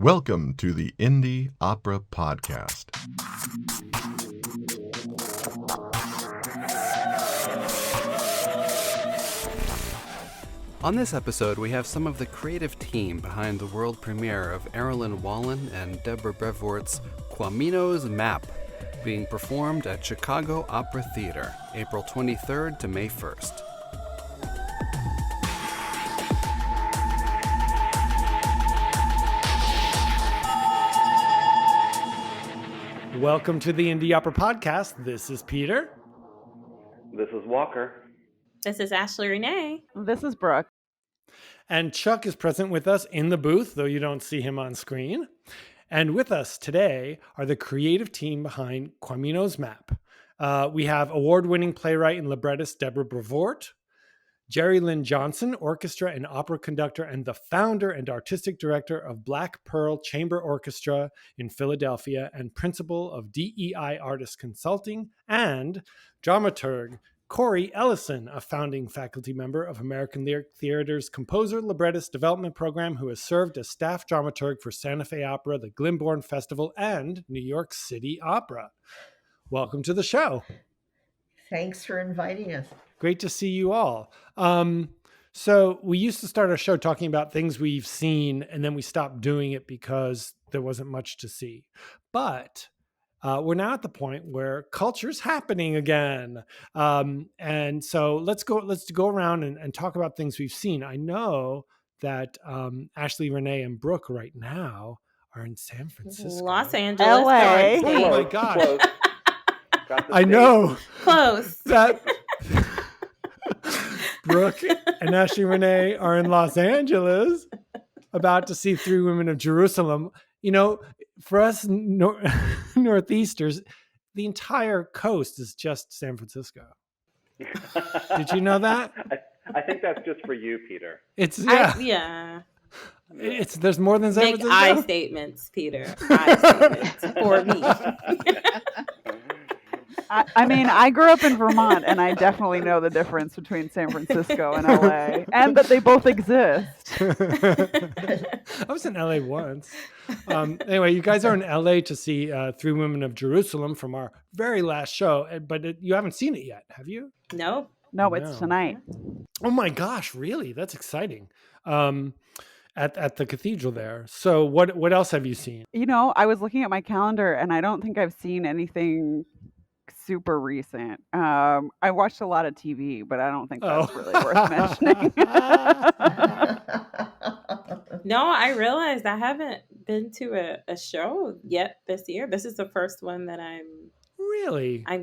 Welcome to the Indie Opera Podcast. On this episode, we have some of the creative team behind the world premiere of Errollyn Wallen and Deborah Brevoort's Quamino's Map, being performed at Chicago Opera Theater, April 23rd to May 1st. Welcome to the Indie Opera Podcast. This is Peter. This is Walker. This is Ashley Renee. This is Brooke. And Chuck is present with us in the booth, though you don't see him on screen. And with us today are the creative team behind Quamino's Map. We have award-winning playwright and librettist Deborah Brevoort, Jeri Lynne Johnson, orchestra and opera conductor and the founder and artistic director of Black Pearl Chamber Orchestra in Philadelphia and principal of DEI Artist Consulting, and dramaturg Cori Ellison, a founding faculty member of American Lyric Theater's Composer Librettist Development Program, who has served as staff dramaturg for Santa Fe Opera, the Glyndebourne Festival, and New York City Opera. Welcome to the show. Thanks for inviting us. Great to see you all. So we used to start our show talking about things we've seen, and then we stopped doing it because there wasn't much to see. But we're now at the point where culture's happening again. And so let's go around and talk about things we've seen. I know that Ashley, Renee, and Brooke right now are in San Francisco. Los Angeles. LA. Oh my gosh. Close. I know. Close. That Brooke and Ashley Renee are in Los Angeles about to see Three Women of Jerusalem. You know, for us Northeasters, the entire coast is just San Francisco. Did you know that? I think that's just for you, Peter. It's It's there's more than San Make Francisco. I statements, Peter. I statements for me. I mean, I grew up in Vermont, and I definitely know the difference between San Francisco and LA, and that they both exist. I was in LA once. Anyway, you guys are in LA to see Three Women of Jerusalem from our very last show, but you haven't seen it yet, have you? Nope. No, it's tonight. Oh my gosh, really? That's exciting. At the cathedral there. So what else have you seen? You know, I was looking at my calendar, and I don't think I've seen anything super recent. I watched a lot of TV, but I don't think that's really worth mentioning. No, I realized I haven't been to a show yet this year. This is the first one that I'm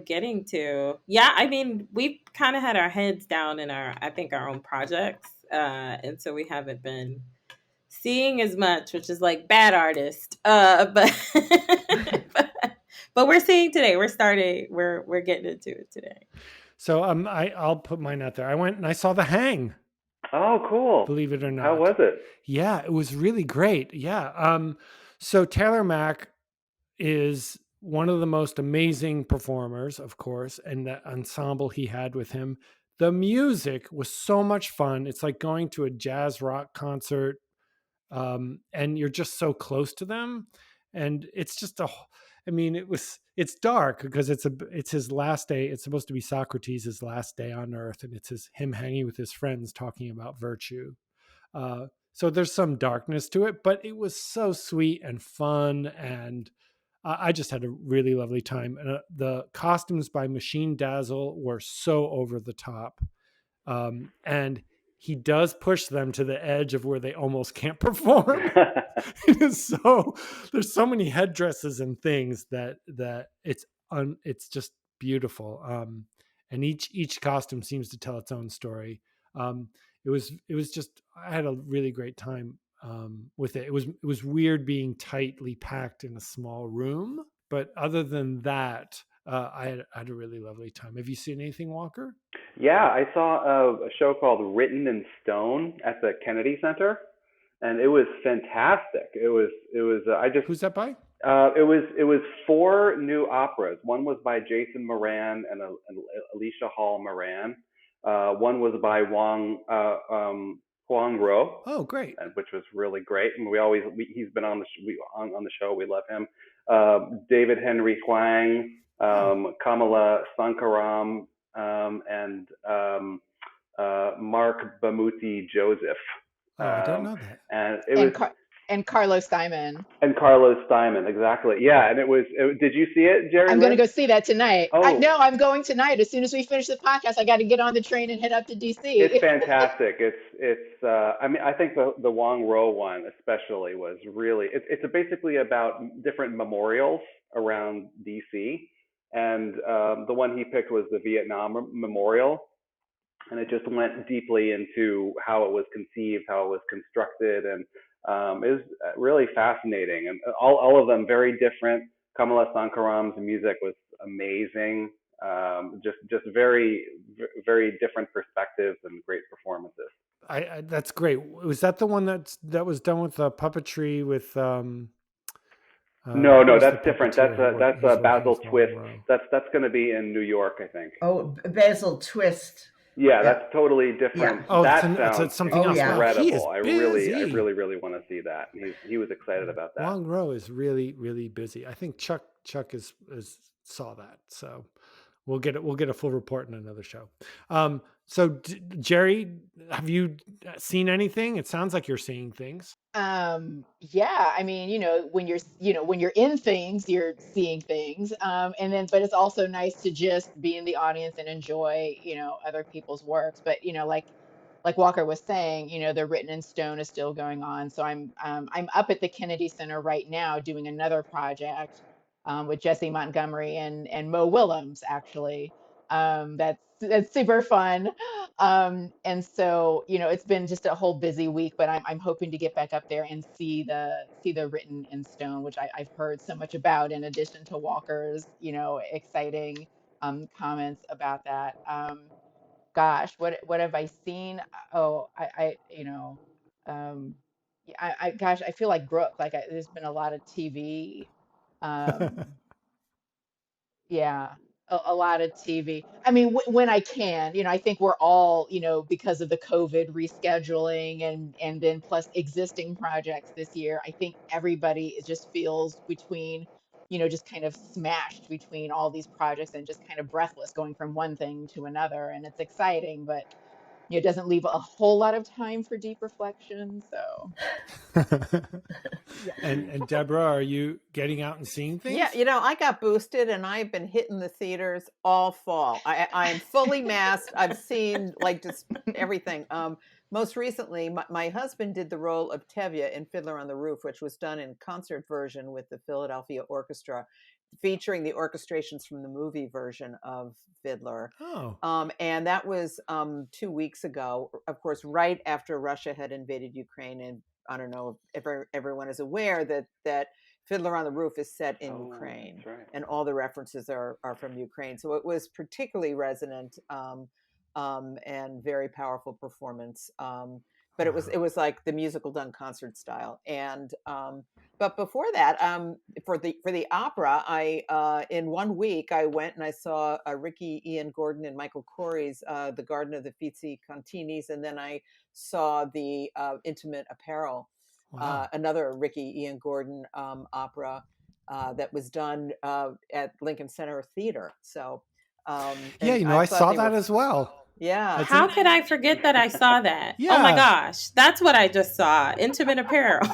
getting to. Yeah, I mean, we've kind of had our heads down in our own projects. And so we haven't been seeing as much, which is like bad artist. But we're seeing today. We're getting into it today. So I'll put mine out there. I went and I saw The Hang. Oh, cool. Believe it or not. How was it? Yeah, it was really great. Yeah. So Taylor Mack is one of the most amazing performers, of course, and the ensemble he had with him. The music was so much fun. It's like going to a jazz rock concert, and you're just so close to them. And it's just it's dark because it's his last day. It's supposed to be Socrates' last day on earth, and it's him hanging with his friends talking about virtue. So there's some darkness to it, but it was so sweet and fun, and I just had a really lovely time. And the costumes by Machine Dazzle were so over the top, and he does push them to the edge of where they almost can't perform. There's so many headdresses and things that it's just beautiful. And each costume seems to tell its own story. It was just, I had a really great time with it. It was weird being tightly packed in a small room, but other than that, I had a really lovely time. Have you seen anything, Walker? Yeah, I saw a show called Written in Stone at the Kennedy Center, and it was fantastic. It was. Who's that by? It was 4 new operas. One was by Jason Moran and Alicia Hall Moran. One was by Wang Huang Ro. Oh, great! Which was really great, and he's been on the show. We love him. David Henry Huang, Kamala Sankaram, and Mark Bamuti Joseph. I didn't know that. And it was. And Carlos Diamond. And Carlos Diamond, exactly. Yeah, and did you see it, Jeri? I'm going to go see that tonight. Oh. I'm going tonight. As soon as we finish the podcast, I got to get on the train and head up to DC. It's fantastic. I think the Wang Ro one especially was really, it's basically about different memorials around DC. And the one he picked was the Vietnam Memorial. And it just went deeply into how it was conceived, how it was constructed, and it was really fascinating. And all of them very different. Kamala Sankaram's music was amazing. Just very, very different perspectives and great performances. That's great. Was that the one that was done with puppetry with? No, that's different. That's a Basil Twist. That's going to be in New York, I think. Oh, Basil Twist. Yeah, that's totally different. Yeah. Oh, that sounds something else. incredible. I busy. really want to see that. He was excited about that. Wang Ro is really, really busy. I think Chuck is saw that, so we'll get a full report in another show. So Jeri, have you seen anything? It sounds like you're seeing things. Yeah, I mean, when you're in things, you're seeing things. But it's also nice to just be in the audience and enjoy, other people's works. But, like Walker was saying, the Written in Stone is still going on. So I'm up at the Kennedy Center right now doing another project with Jesse Montgomery and Mo Willems, actually. That's super fun. And so, it's been just a whole busy week, but I'm hoping to get back up there and see the Written in Stone, which I've heard so much about, in addition to Walker's, exciting comments about that. Gosh, what have I seen? Oh, gosh, I feel like Brooke, there's been a lot of TV. Yeah, a lot of TV. I mean, when I can, I think we're all, because of the COVID rescheduling and then plus existing projects this year, I think everybody just feels between, just kind of smashed between all these projects and just kind of breathless going from one thing to another. And it's exciting, but it doesn't leave a whole lot of time for deep reflection. So. And Deborah, are you getting out and seeing things? Yeah, I got boosted and I've been hitting the theaters all fall. I am fully masked. I've seen just everything. Most recently, my husband did the role of Tevye in Fiddler on the Roof, which was done in concert version with the Philadelphia Orchestra, featuring the orchestrations from the movie version of Fiddler. Oh. And that was 2 weeks ago, of course, right after Russia had invaded Ukraine. And I don't know if everyone is aware that Fiddler on the Roof is set in Ukraine, that's right. And all the references are from Ukraine. So it was particularly resonant and very powerful performance. But it was like the musical done concert style. And but before that, for the opera, I in 1 week I went and I saw Ricky Ian Gordon and Michael Corey's The Garden of the Uffizi Continis, and then I saw the Intimate Apparel, another Ricky Ian Gordon opera that was done at Lincoln Center Theater. So I saw that as well. Yeah. How could I forget that I saw that? Yeah. Oh my gosh. That's what I just saw. Intimate Apparel.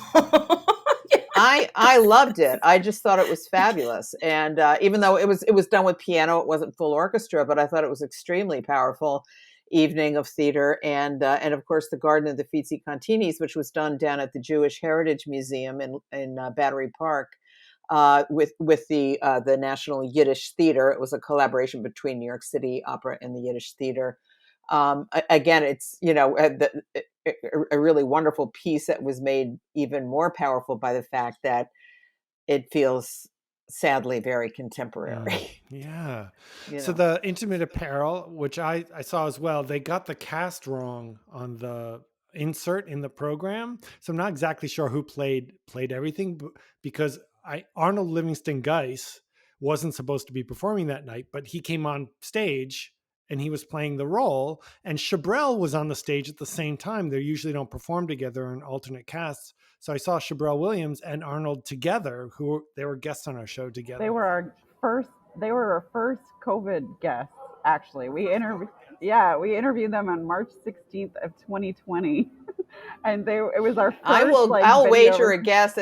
I loved it. I just thought it was fabulous. And even though it was done with piano, it wasn't full orchestra, but I thought it was extremely powerful evening of theater. And of course, The Garden of the Uffizi Continis, which was done down at the Jewish Heritage Museum in Battery Park. With the National Yiddish Theater. It was a collaboration between New York City Opera and the Yiddish Theater. Again, it's a really wonderful piece that was made even more powerful by the fact that it feels sadly very contemporary. Yeah. So the Intimate Apparel, which I saw as well, they got the cast wrong on the insert in the program. So I'm not exactly sure who played everything, because Arnold Livingston Geiss wasn't supposed to be performing that night, but he came on stage and he was playing the role. And Chabrel was on the stage at the same time. They usually don't perform together in alternate casts. So I saw Chabrel Williams and Arnold together, they were guests on our show together. They were our first COVID guests, actually. We interviewed them on March 16th of 2020. And it was our first. I'll wager a guess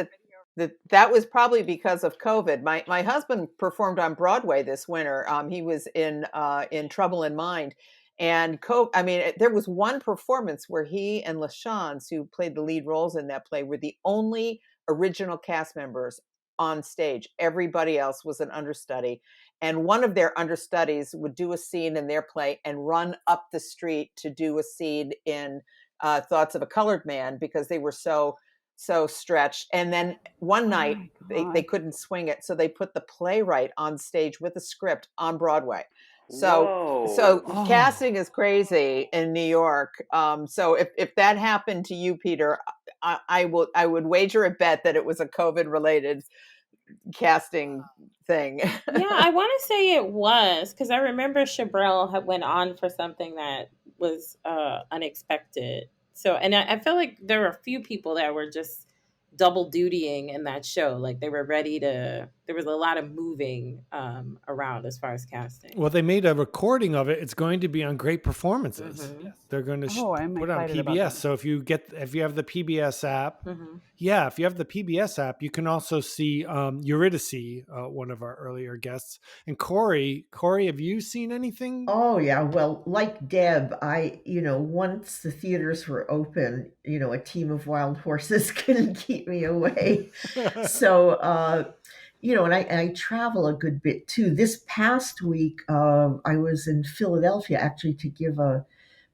that was probably because of COVID. My husband performed on Broadway this winter. He was in Trouble in Mind, and there was one performance where he and LaChance, who played the lead roles in that play, were the only original cast members on stage. Everybody else was an understudy, and one of their understudies would do a scene in their play and run up the street to do a scene in Thoughts of a Colored Man, because they were so stretched. And then one night they couldn't swing it, so they put the playwright on stage with a script on Broadway. So casting is crazy in New York. So if that happened to you, Peter, I would wager a bet that it was a COVID related casting thing. Yeah, I want to say it was, because I remember Chabrel had went on for something that was unexpected. So, and I feel like there were a few people that were just double dutying in that show. Like they were there was a lot of moving around as far as casting. Well, they made a recording of it. It's going to be on Great Performances. Mm-hmm. They're going to put it on PBS. So if you have the PBS app, Mm-hmm. if you have the PBS app, you can also see Eurydice, one of our earlier guests. And Cori, have you seen anything? Oh yeah. Well, like Deb, once the theaters were open, a team of wild horses couldn't keep me away. So, and I travel a good bit too. This past week, I was in Philadelphia actually to give a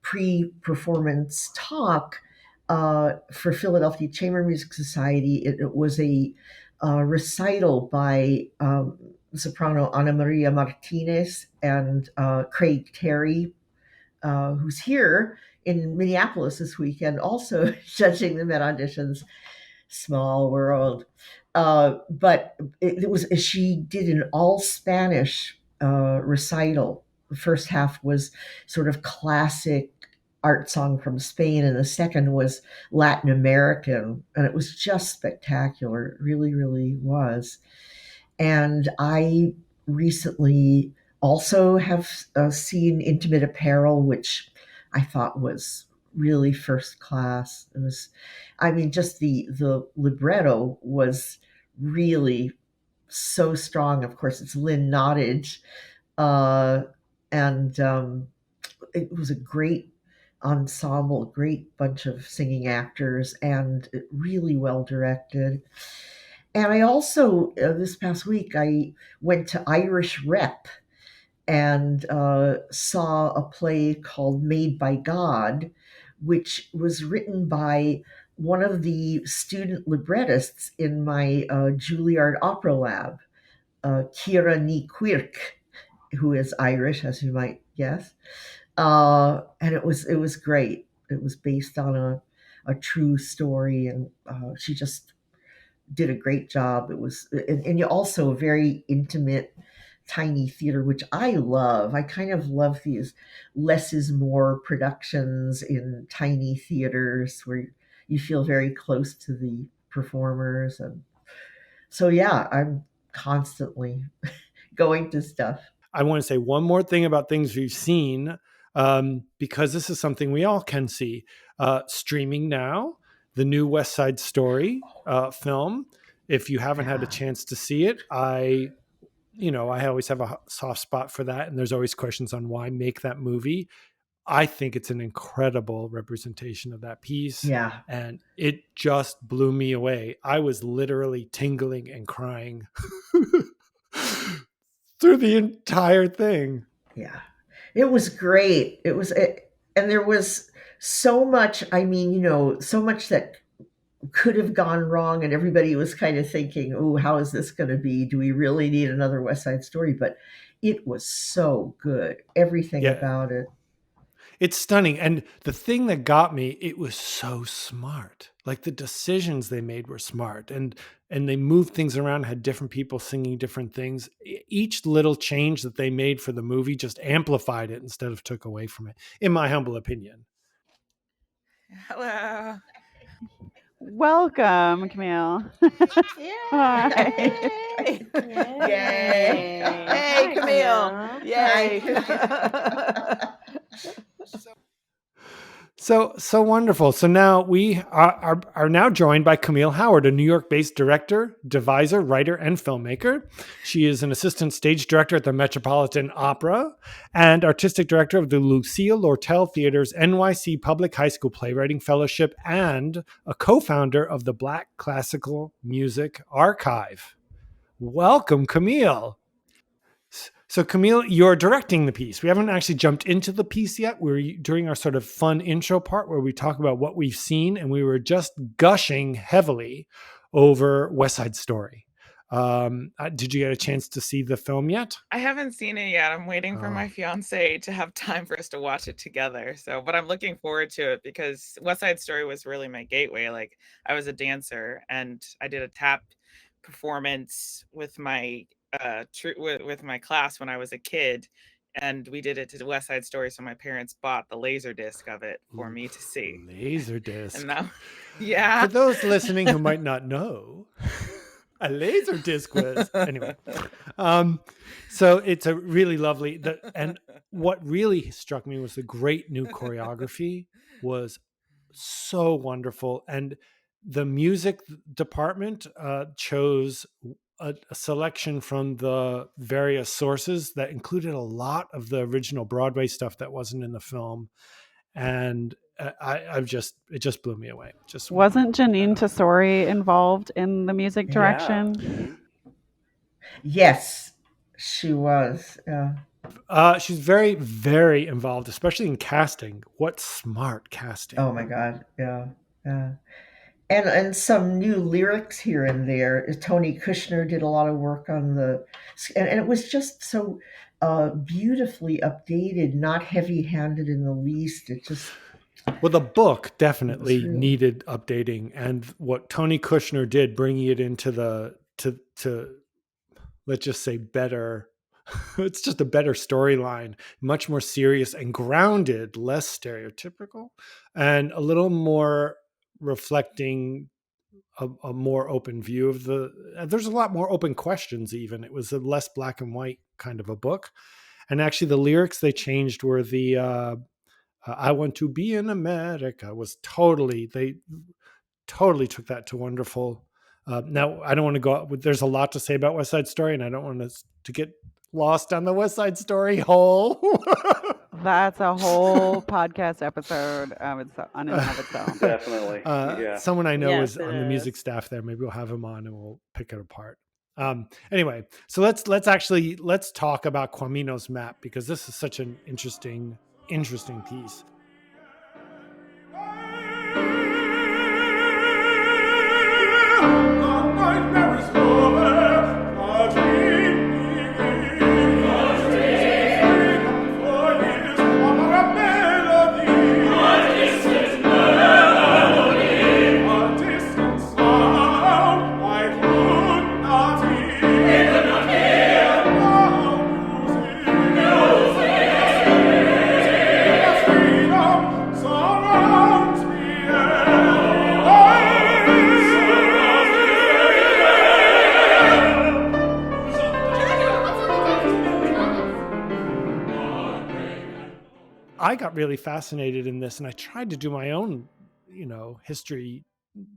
pre-performance talk for Philadelphia Chamber Music Society. It was a recital by soprano Ana Maria Martinez and Craig Terry, who's here in Minneapolis this weekend, also judging the Met auditions. Small world. But she did an all Spanish recital. The first half was sort of classic art song from Spain, and the second was Latin American, and it was just spectacular. It really, really was. And I recently also have seen Intimate Apparel, which I thought was really first class. It was, just the libretto was really so strong. Of course, it's Lynn Nottage, and it was a great ensemble, great bunch of singing actors, and really well directed. And I also, this past week, I went to Irish Rep and saw a play called Made by God, which was written by one of the student librettists in my Juilliard Opera Lab, Ciara Ní Cuirc, who is Irish, as you might guess. And it was great. It was based on a true story, and she just did a great job. It was, and also a very intimate, tiny theater, which I love. I kind of love these less is more productions in tiny theaters where you feel very close to the performers. And so, yeah, I'm constantly going to stuff. I want to say one more thing about things we've seen, because this is something we all can see. Streaming now, the new West Side Story film. If you haven't had a chance to see it, I always have a soft spot for that. And there's always questions on why make that movie. I think it's an incredible representation of that piece. Yeah. And it just blew me away. I was literally tingling and crying through the entire thing. Yeah. It was great. And there was so much, so much that could have gone wrong, and everybody was kind of thinking, oh, how is this going to be? Do we really need another West Side Story? But it was so good. Everything about it. It's stunning. And the thing that got me, it was so smart. Like the decisions they made were smart, and they moved things around, had different people singing different things. Each little change that they made for the movie just amplified it instead of took away from it, in my humble opinion. Hello. Welcome, Camille. Hi. Yay! Yay. Hey, Hi, Camille. Yay. So wonderful. So now we are now joined by Camille Howard, a New York-based director, deviser, writer, and filmmaker. She is an assistant stage director at the Metropolitan Opera and artistic director of the Lucille Lortel Theater's NYC Public High School Playwriting Fellowship and a co-founder of the Black Classical Music Archive. Welcome, Camille. So Camille, you're directing the piece. We haven't actually jumped into the piece yet. We're doing our sort of fun intro part where we talk about what we've seen, and we were just gushing heavily over West Side Story. Did you get a chance to see the film yet? I haven't seen it yet. I'm waiting for my fiance to have time for us to watch it together. But I'm looking forward to it because West Side Story was really my gateway. Like, I was a dancer and I did a tap performance with my with my class when I was a kid, and we did it to the West Side Story. So my parents bought the laser disc of it for me to see. Laser disc. And now, yeah. For those listening who might not know, a laser disc was anyway. So it's a really lovely. And what really struck me was the great new choreography was so wonderful, and the music department chose a selection from the various sources that included a lot of the original Broadway stuff that wasn't in the film, and it just blew me away. Just wasn't Janine Tesori involved in the music direction? Yes, she was. She's very, very involved, especially in casting. What smart casting! Oh my God, yeah. And some new lyrics here and there. Tony Kushner did a lot of work on and it was just so beautifully updated, not heavy-handed in the least. It just. Well, the book definitely needed updating, and what Tony Kushner did, bringing it into to let's just say better. It's just a better storyline, much more serious and grounded, less stereotypical, and a little more reflecting a more open view of there's a lot more open questions even. It was a less black and white kind of a book. And actually the lyrics they changed were the I want to be in America they totally took that to wonderful. Now I don't want to go out, there's a lot to say about West Side Story, and I don't want us to get lost on the West Side Story hole. That's a whole podcast episode of its own. Definitely. Someone I know is on the music staff there. Maybe we'll have him on and we'll pick it apart. Anyway, so let's talk about Quamino's map, because this is such an interesting piece. I got really fascinated in this, and I tried to do my own, history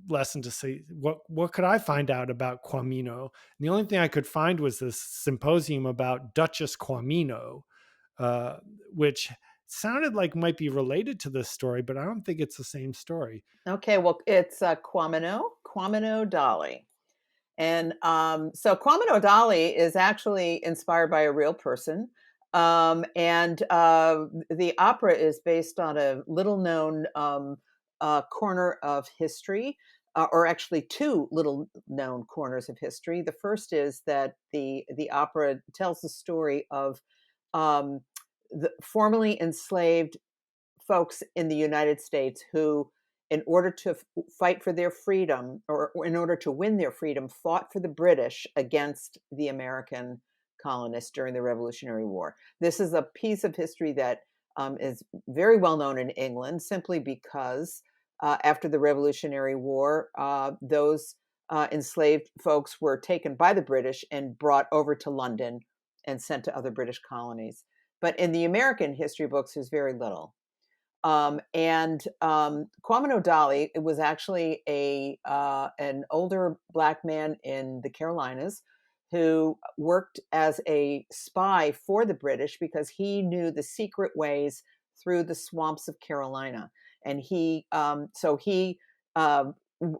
lesson to say what could I find out about Quamino. And the only thing I could find was this symposium about Duchess Quamino, which sounded like might be related to this story, but I don't think it's the same story. Okay, well, it's Quamino Dolly. And so Quamino Dolly is actually inspired by a real person. And the opera is based on a little-known corner of history, or actually two little-known corners of history. The first is that the opera tells the story of the formerly enslaved folks in the United States who, in order to fight for their freedom, or in order to win their freedom, fought for the British against the American colonists during the Revolutionary War. This is a piece of history that is very well known in England, simply because after the Revolutionary War, those enslaved folks were taken by the British and brought over to London and sent to other British colonies. But in the American history books, there's very little. Quamino Dali was actually an older Black man in the Carolinas who worked as a spy for the British because he knew the secret ways through the swamps of Carolina. And he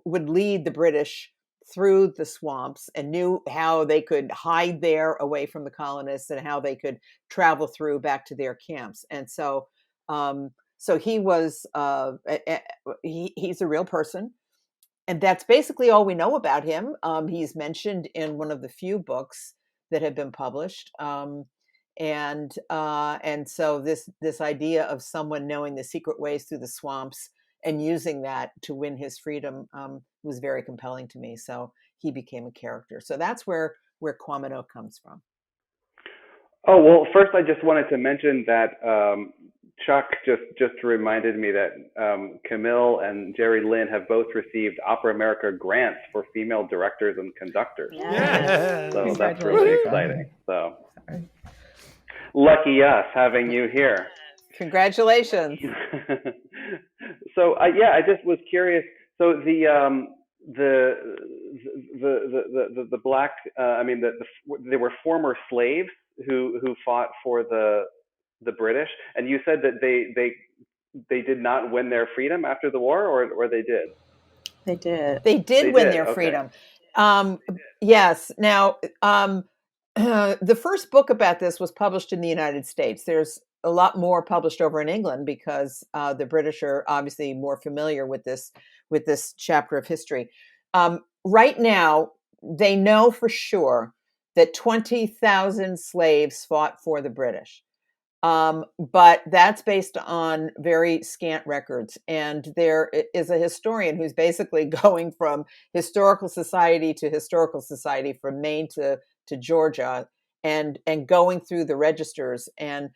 would lead the British through the swamps and knew how they could hide there away from the colonists and how they could travel through back to their camps. And so he was he's a real person. And that's basically all we know about him. He's mentioned in one of the few books that have been published. And so this idea of someone knowing the secret ways through the swamps and using that to win his freedom was very compelling to me. So he became a character. So that's where Quamino comes from. Oh, well, first I just wanted to mention that Chuck just reminded me that Camille and Jeri Lynne have both received Opera America grants for female directors and conductors. Yes. So that's really exciting. So lucky us having you here. Congratulations. So I just was curious. So the Black, there were former slaves who fought for the British, and you said that they did not win their freedom after the war, or they did? They did. They did win their freedom. Yes. Now, the first book about this was published in the United States. There's a lot more published over in England because the British are obviously more familiar with this chapter of history. Right now, they know for sure that 20,000 slaves fought for the British. But that's based on very scant records. And there is a historian who's basically going from historical society to historical society, from Maine to Georgia, and going through the registers. And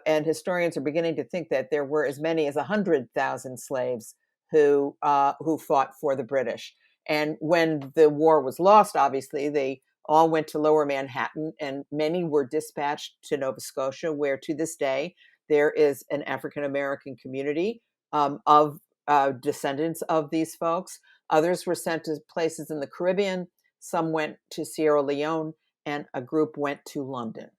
historians are beginning to think that there were as many as 100,000 slaves who fought for the British. And when the war was lost, obviously, they all went to Lower Manhattan, and many were dispatched to Nova Scotia, where to this day there is an African-American community of descendants of these folks. Others were sent to places in the Caribbean. Some went to Sierra Leone, and a group went to London.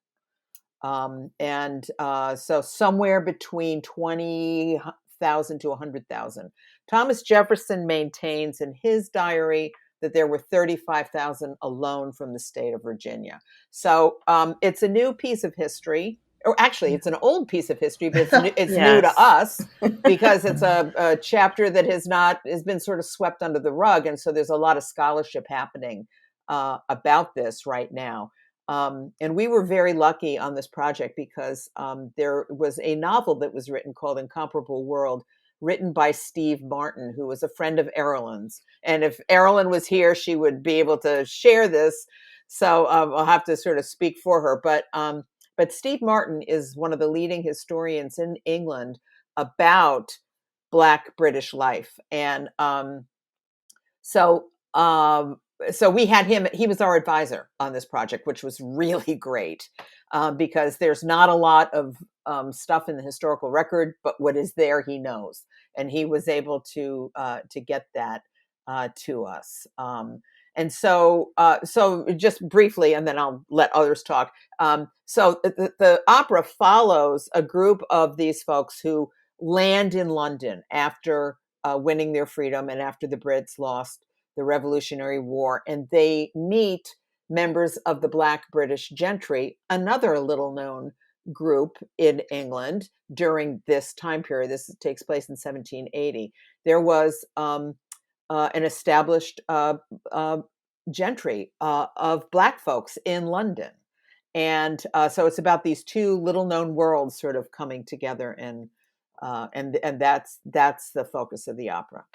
So somewhere between 20,000 to 100,000. Thomas Jefferson maintains in his diary that there were 35,000 alone from the state of Virginia. So it's a new piece of history, or actually it's an old piece of history, but it's new to us because it's a chapter that has been sort of swept under the rug. And so there's a lot of scholarship happening about this right now. And we were very lucky on this project because there was a novel that was written called Incomparable World, written by Steve Martin, who was a friend of Errollyn's. And if Errollyn was here, she would be able to share this. So I'll have to sort of speak for her. But Steve Martin is one of the leading historians in England about Black British life. And so we had him, he was our advisor on this project, which was really great because there's not a lot of stuff in the historical record, but what is there, he knows. And he was able to get that to us. And so just briefly, and then I'll let others talk. So the opera follows a group of these folks who land in London after winning their freedom and after the Brits lost the Revolutionary War, and they meet members of the Black British gentry, another little known group in England during this time period. This takes place in 1780. There was an established gentry of Black folks in London. And so it's about these two little known worlds sort of coming together and and that's the focus of the opera.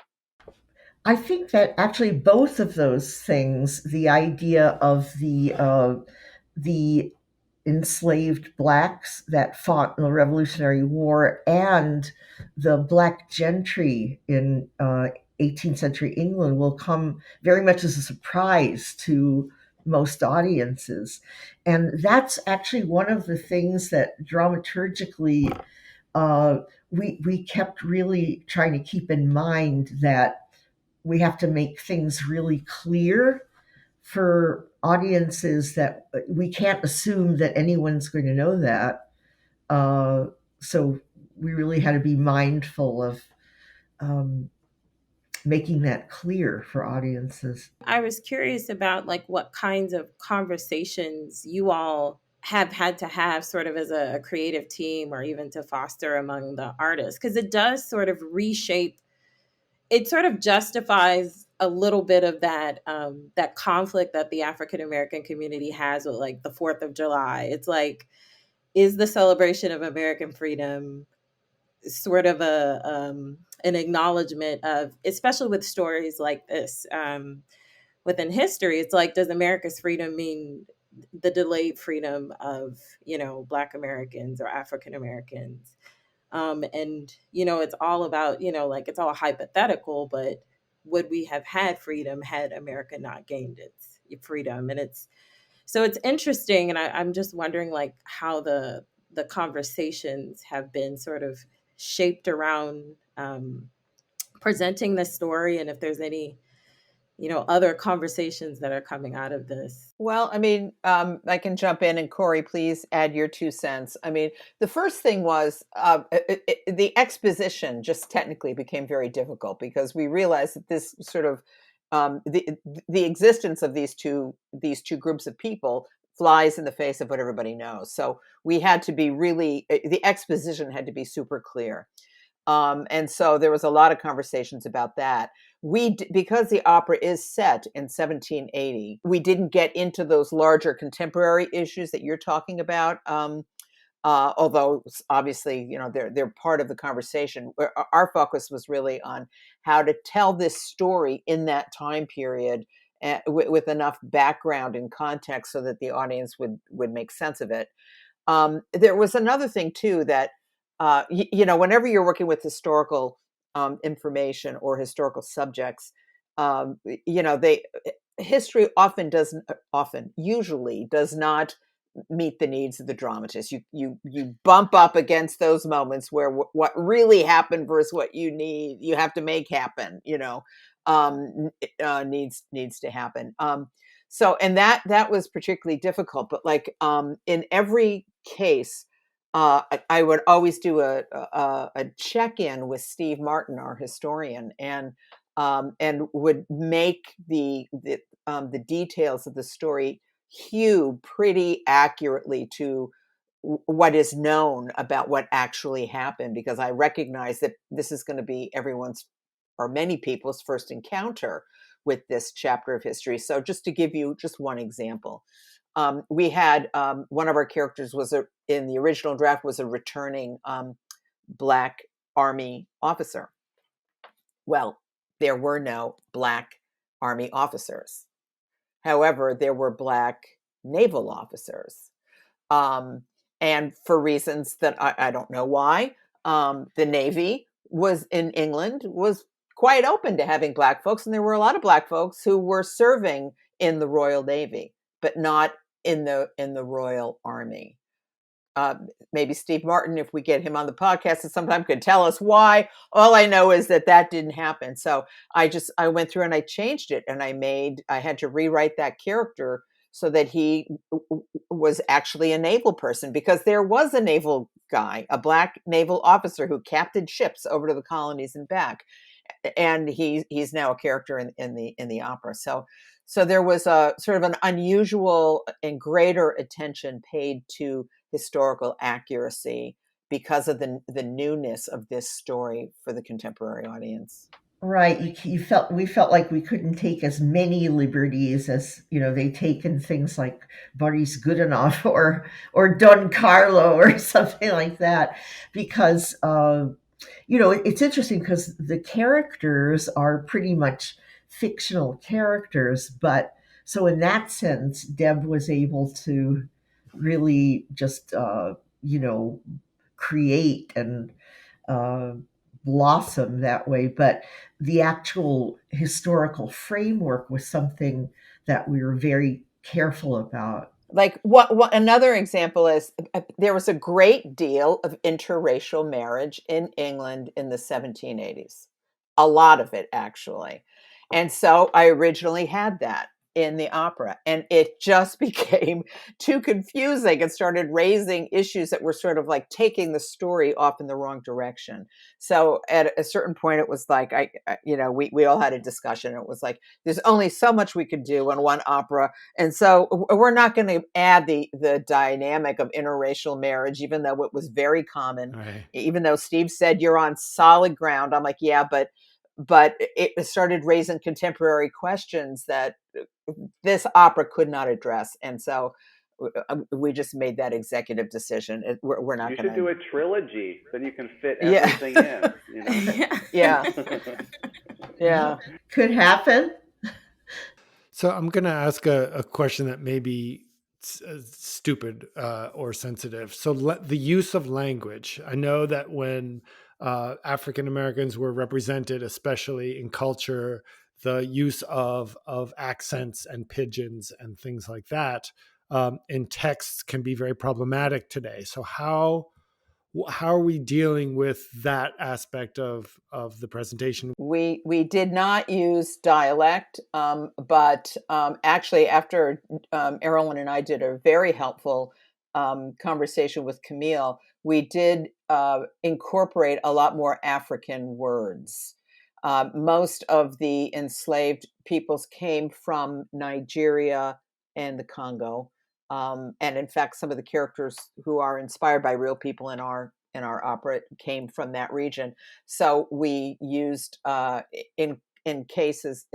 I think that actually both of those things, the idea of the enslaved blacks that fought in the Revolutionary War and the black gentry in 18th century England, will come very much as a surprise to most audiences. And that's actually one of the things that dramaturgically we kept really trying to keep in mind, that we have to make things really clear for audiences, that we can't assume that anyone's going to know that. So we really had to be mindful of making that clear for audiences. I was curious about like what kinds of conversations you all have had to have sort of as a creative team, or even to foster among the artists, because it does sort of reshape, it sort of justifies a little bit of that that conflict that the African American community has with like the 4th of July. It's like, is the celebration of American freedom sort of an acknowledgement of, especially with stories like this within history, it's like, does America's freedom mean the delayed freedom of, you know, Black Americans or African Americans? And, you know, it's all about, you know, like, it's all hypothetical, but would we have had freedom had America not gained its freedom? And it's interesting. And I'm just wondering, like, how the conversations have been sort of shaped around presenting this story, and if there's any, you know, other conversations that are coming out of this. Well, I mean, I can jump in, and Cori, please add your 2 cents. I mean, the first thing was the exposition just technically became very difficult, because we realized that this sort of the existence of these two groups of people flies in the face of what everybody knows. So we had to be really, the exposition had to be super clear. And so there was a lot of conversations about that. Because the opera is set in 1780, we didn't get into those larger contemporary issues that you're talking about. Although obviously, you know, they're part of the conversation. Our focus was really on how to tell this story in that time period, with enough background and context so that the audience would make sense of it. There was another thing too, that you know, whenever you're working with historical information or historical subjects, you know, history usually does not meet the needs of the dramatist. You bump up against those moments where what really happened versus what you have to make happen, you know, needs to happen. So, and that was particularly difficult, but like in every case, I would always do a check-in with Steve Martin, our historian, and would make the details of the story hew pretty accurately to what is known about what actually happened, because I recognize that this is going to be everyone's, or many people's, first encounter with this chapter of history. So just to give you just one example, we had one of our characters in the original draft was a returning Black Army officer. Well, there were no Black Army officers. However, there were Black naval officers. And for reasons that I don't know why, the Navy in England was quite open to having Black folks. And there were a lot of Black folks who were serving in the Royal Navy, but not in the Royal Army. Maybe Steve Martin, if we get him on the podcast at some time, could tell us why. All I know is that didn't happen. So I went through and I changed it, and I had to rewrite that character so that he was actually a naval person, because there was a naval guy, a Black naval officer who captained ships over to the colonies and back. And he's now a character in the opera. So there was a sort of an unusual and greater attention paid to historical accuracy because of the newness of this story for the contemporary audience. Right. We felt like we couldn't take as many liberties as, you know, they take in things like Boris Godunov or Don Carlo or something like that, because it's interesting because the characters are pretty much fictional characters, but so in that sense, Deb was able to really just, create and uh, blossom that way. But the actual historical framework was something that we were very careful about. Like what another example is, there was a great deal of interracial marriage in England in the 1780s. A lot of it, actually. And so I originally had that in the opera, and it just became too confusing and started raising issues that were sort of like taking the story off in the wrong direction. So at a certain point, it was like, we all had a discussion. It was like, there's only so much we could do in one opera. And so we're not going to add the dynamic of interracial marriage, even though it was very common. Right. Even though Steve said you're on solid ground, I'm like, yeah, but it started raising contemporary questions that this opera could not address. And so we just made that executive decision. We're not going to do a trilogy, then you can fit everything in. Yeah. Yeah. Could happen. So I'm going to ask a question that may be stupid or sensitive. So the use of language. I know that when African Americans were represented, especially in culture, the use of accents and pidgins and things like that in texts can be very problematic today. So how are we dealing with that aspect of the presentation? We did not use dialect, but actually after Errollyn and I did a very helpful conversation with Camille, we did incorporate a lot more African words. Most of the enslaved peoples came from Nigeria and the Congo. And in fact, some of the characters who are inspired by real people in our opera came from that region. So we used in places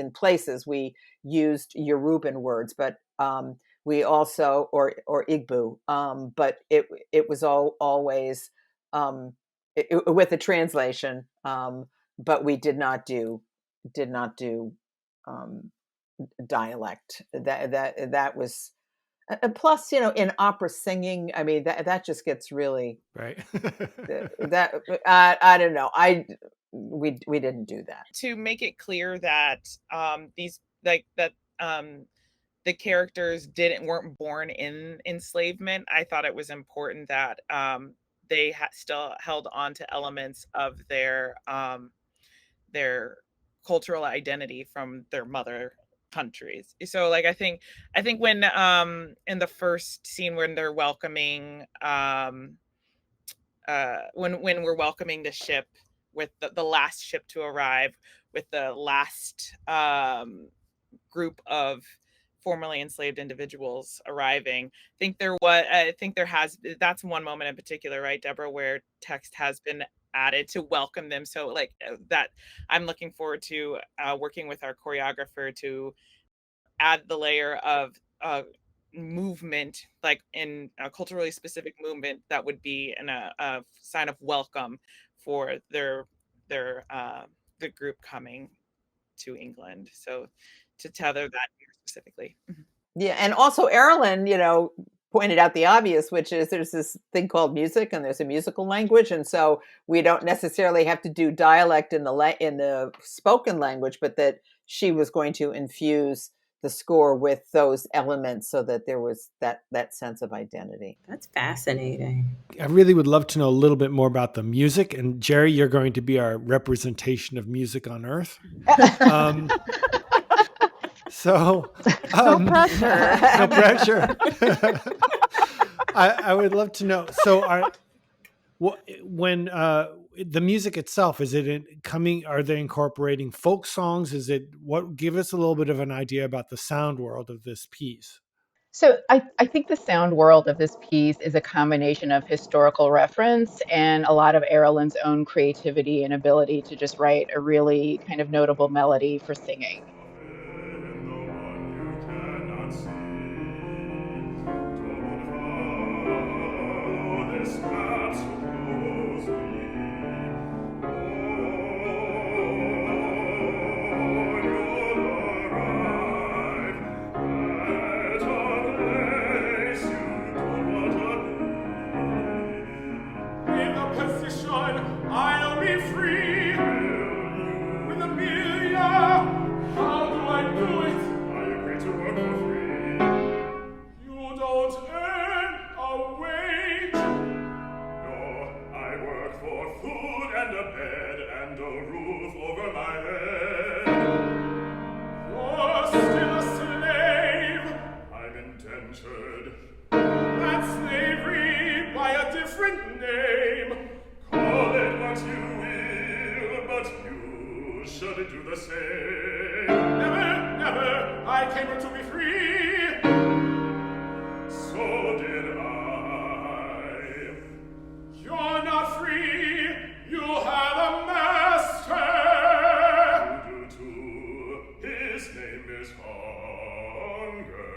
we used Yoruban words, but we also or Igbo, but it was always with a translation, but we did not do dialect. That was. Plus, in opera singing, I mean, that just gets really right. I don't know. We didn't do that. To make it clear that the characters weren't born in enslavement, I thought it was important that they still held on to elements of their cultural identity from their mother countries. So like I think when in the first scene when they're welcoming when we're welcoming the ship with the last ship to arrive with the last group of formerly enslaved individuals arriving, that's one moment in particular, right, Deborah, where text has been added to welcome them. So like that, I'm looking forward to working with our choreographer to add the layer of movement, like in a culturally specific movement that would be a sign of welcome for the group coming to England. So to tether that here specifically. Yeah, and also Errollyn, pointed out the obvious, which is there's this thing called music, and there's a musical language, and so we don't necessarily have to do dialect in the spoken language, but that she was going to infuse the score with those elements so that there was that sense of identity. That's fascinating. I really would love to know a little bit more about the music. And Jeri, you're going to be our representation of music on Earth. So no pressure. No pressure. I would love to know. So when the music itself, are they incorporating folk songs? Give us a little bit of an idea about the sound world of this piece. So I think the sound world of this piece is a combination of historical reference and a lot of Errollyn's own creativity and ability to just write a really kind of notable melody for singing. should do the same. Never, never, I came to be free. So did I. You're not free, you have a master. You do too, his name is hunger.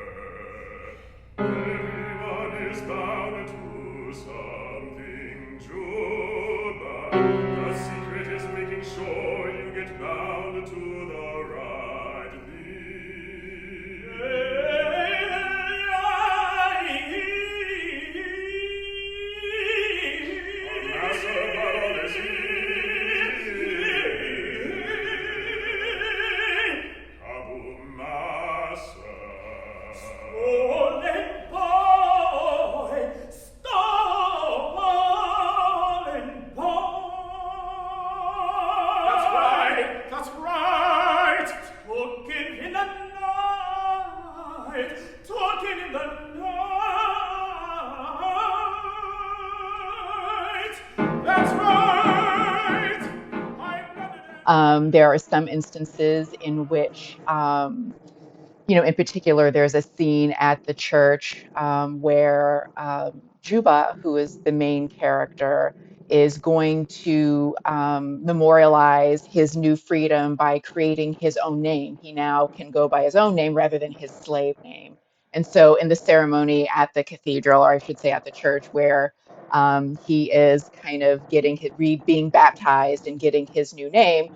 Everyone is bound to something true, but the secret is making sure you get bound to the right thing. A massive battle is Kaboom, massa. Stolen boy, stolen boy. That's right, that's right. Talking in the night, talking in the night. That's right. There are some instances in which, in particular, there's a scene at the church where Juba, who is the main character, is going to memorialize his new freedom by creating his own name. He now can go by his own name rather than his slave name. And so in the ceremony at the cathedral, or I should say at the church, where he is kind of getting being baptized and getting his new name,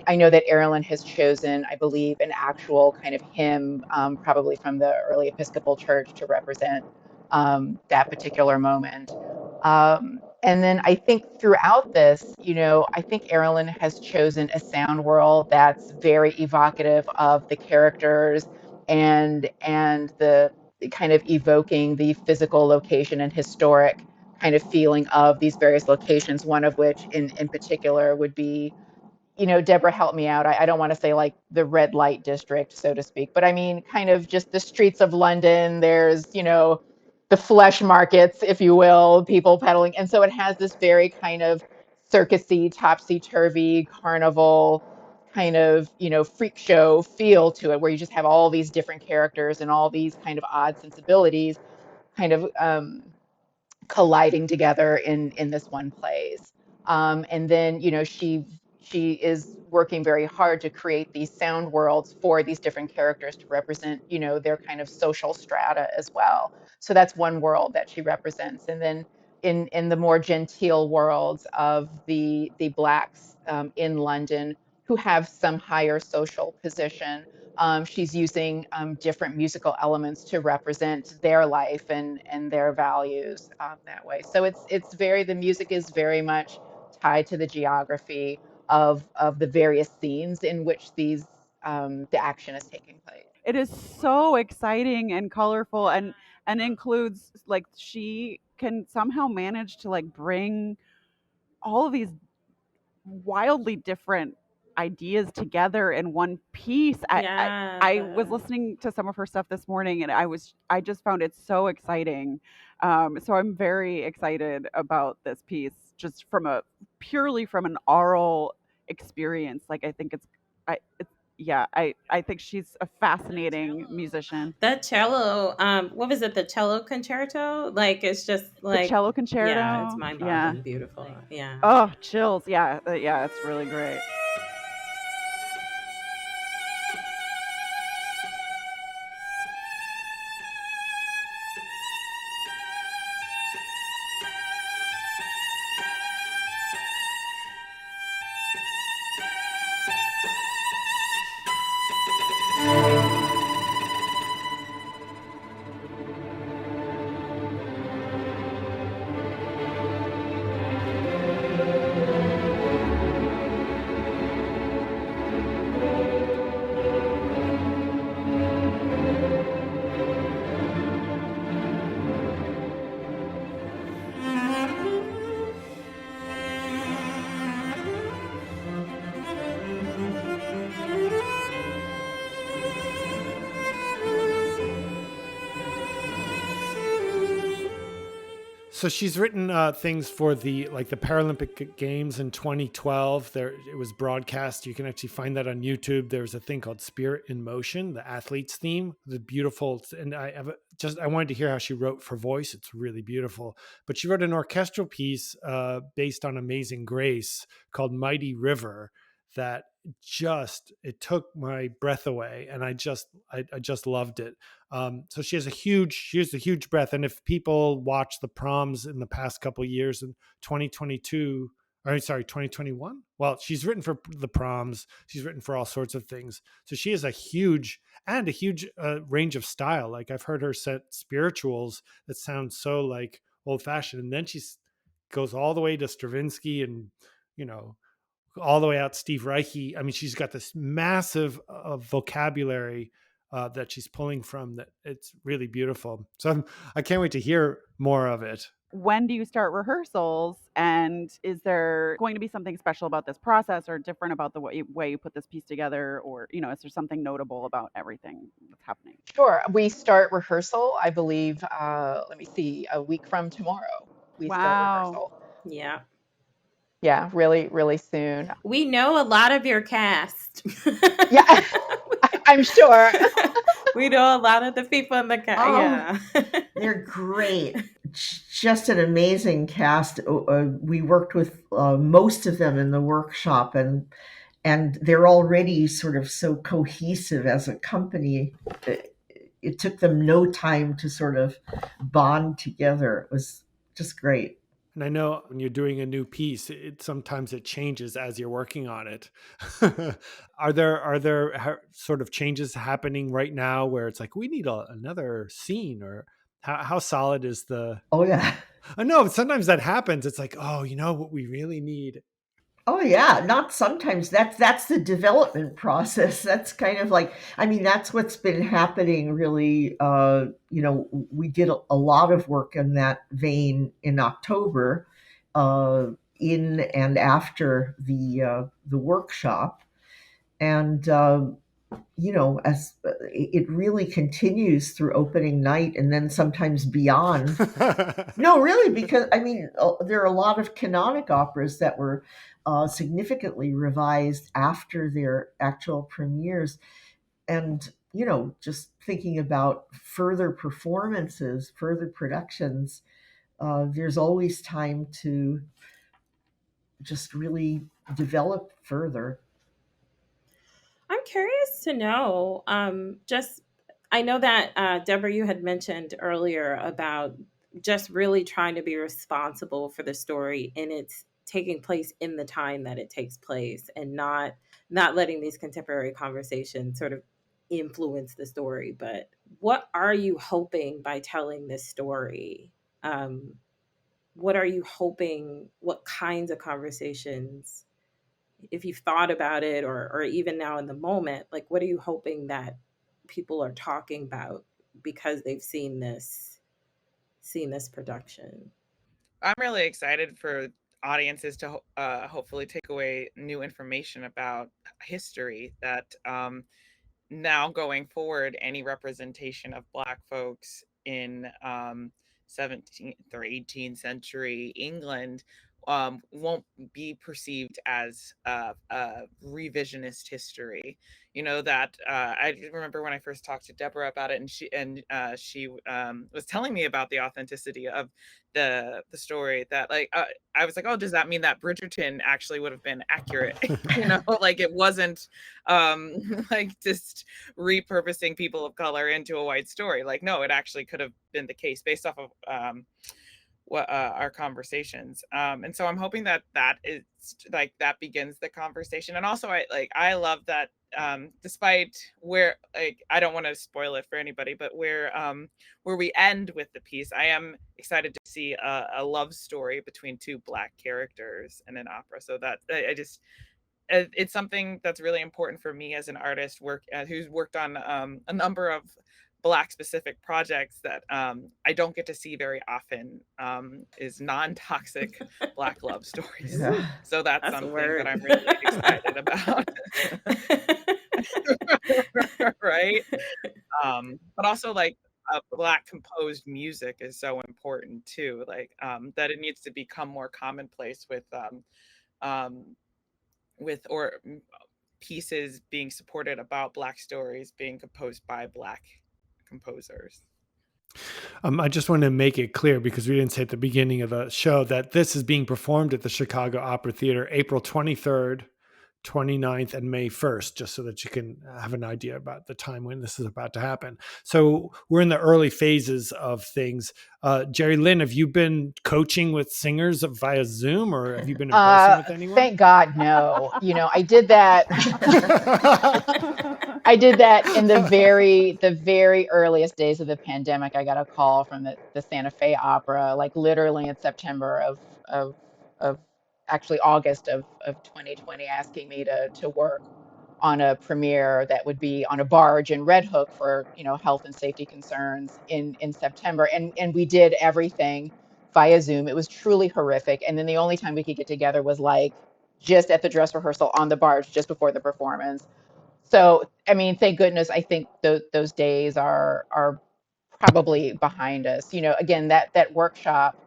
I know that Errollyn has chosen, I believe, an actual kind of hymn, probably from the early Episcopal Church, to represent that particular moment. And then I think throughout this, I think Errollyn has chosen a sound world that's very evocative of the characters and the kind of evoking the physical location and historic kind of feeling of these various locations, one of which in particular would be, Deborah, help me out. I don't want to say like the red light district, so to speak, but I mean kind of just the streets of London. There's, the flesh markets, if you will, people peddling. And so it has this very kind of circusy, topsy-turvy, carnival kind of, freak show feel to it, where you just have all these different characters and all these kind of odd sensibilities kind of colliding together in this one place. And then, she is working very hard to create these sound worlds for these different characters to represent, their kind of social strata as well. So that's one world that she represents. And then in the more genteel worlds of the Blacks in London who have some higher social position, she's using different musical elements to represent their life and their values that way. So the music is very much tied to the geography of the various scenes in which the action is taking place. It is so exciting and colorful, and includes, like, she can somehow manage to like bring all of these wildly different ideas together in one piece. I was listening to some of her stuff this morning, and I just found it so exciting. So I'm very excited about this piece, just purely from an oral experience. Like, I think I think she's a fascinating musician. That cello, what was it? The cello concerto? Like, it's just like the cello concerto. Yeah, it's mind-boggling, beautiful. Yeah. Oh, chills. Yeah, it's really great. So she's written things for the Paralympic Games in 2012. There, it was broadcast. You can actually find that on YouTube. There's a thing called Spirit in Motion, the athletes theme. The beautiful, and I wanted to hear how she wrote for voice. It's really beautiful. But she wrote an orchestral piece based on Amazing Grace called Mighty River that it took my breath away, and I just loved it. So she has a huge breath. And if people watch the proms in the past couple of years in 2021, well, she's written for the proms. She's written for all sorts of things. So she has a huge range of style. Like I've heard her set spirituals that sound so like old fashioned. And then she goes all the way to Stravinsky and, all the way out Steve Reich. I mean, she's got this massive vocabulary that she's pulling from that it's really beautiful. So I can't wait to hear more of it. When do you start rehearsals? And is there going to be something special about this process or different about the way you put this piece together? Or, is there something notable about everything that's happening? Sure. We start rehearsal, I believe, let me see, a week from tomorrow. We start rehearsal. Yeah. Yeah, really, really soon. We know a lot of your cast. Yeah, I'm sure. We know a lot of the people in the cast. Yeah. They're great. Just an amazing cast. We worked with most of them in the workshop, and they're already sort of so cohesive as a company. It took them no time to sort of bond together. It was just great. And I know when you're doing a new piece, sometimes it changes as you're working on it. Are there sort of changes happening right now where it's like, we need another scene, or how solid is the... Oh, yeah. I know sometimes that happens. It's like, oh, what we really need. Oh, yeah. Not sometimes. That's the development process. That's kind of like, that's what's been happening really. We did a lot of work in that vein in October, in and after the workshop. And, as it really continues through opening night and then sometimes beyond. No, really, because, there are a lot of canonic operas that were significantly revised after their actual premieres. And, just thinking about further performances, further productions, there's always time to just really develop further. I'm curious to know, I know that, Deborah, you had mentioned earlier about just really trying to be responsible for the story and its taking place in the time that it takes place, and not letting these contemporary conversations sort of influence the story. But what are you hoping by telling this story? What are you hoping, what kinds of conversations, if you've thought about it, or even now in the moment, like what are you hoping that people are talking about because they've seen this production? I'm really excited for audiences to hopefully take away new information about history, that now going forward, any representation of Black folks in 17th or 18th century England won't be perceived as a revisionist history. That I remember when I first talked to Deborah about it, and she was telling me about the authenticity of the story, that I was like, oh, does that mean that Bridgerton actually would have been accurate? Like it wasn't like just repurposing people of color into a white story. Like, no, it actually could have been the case based off of what our conversations, and so I'm hoping that is like that begins the conversation. And also I love that despite where, like, I don't want to spoil it for anybody, but where we end with the piece, I am excited to see a love story between two Black characters in an opera. So that it's something that's really important for me as an artist who's worked on a number of Black specific projects that I don't get to see very often, is non-toxic Black love stories. Yeah. So that's something that I'm really excited about. Right. But also, like, Black composed music is so important too, like that it needs to become more commonplace with pieces being supported about Black stories being composed by Black composers. I just want to make it clear, because we didn't say at the beginning of the show, that this is being performed at the Chicago Opera Theater April 23rd, 29th, and May 1st, just so that you can have an idea about the time when this is about to happen. So we're in the early phases of things. Jeri Lynne, have you been coaching with singers via Zoom, or have you been in person with anyone? Thank God, no. I did that. I did that in the very earliest days of the pandemic. I got a call from the Santa Fe Opera, like literally in September of actually August of 2020, asking me to work on a premiere that would be on a barge in Red Hook for health and safety concerns in September, and we did everything via Zoom. It was truly horrific, and then the only time we could get together was like just at the dress rehearsal on the barge just before the performance. So, I mean, thank goodness, I think those days are probably behind us. Again, that workshop,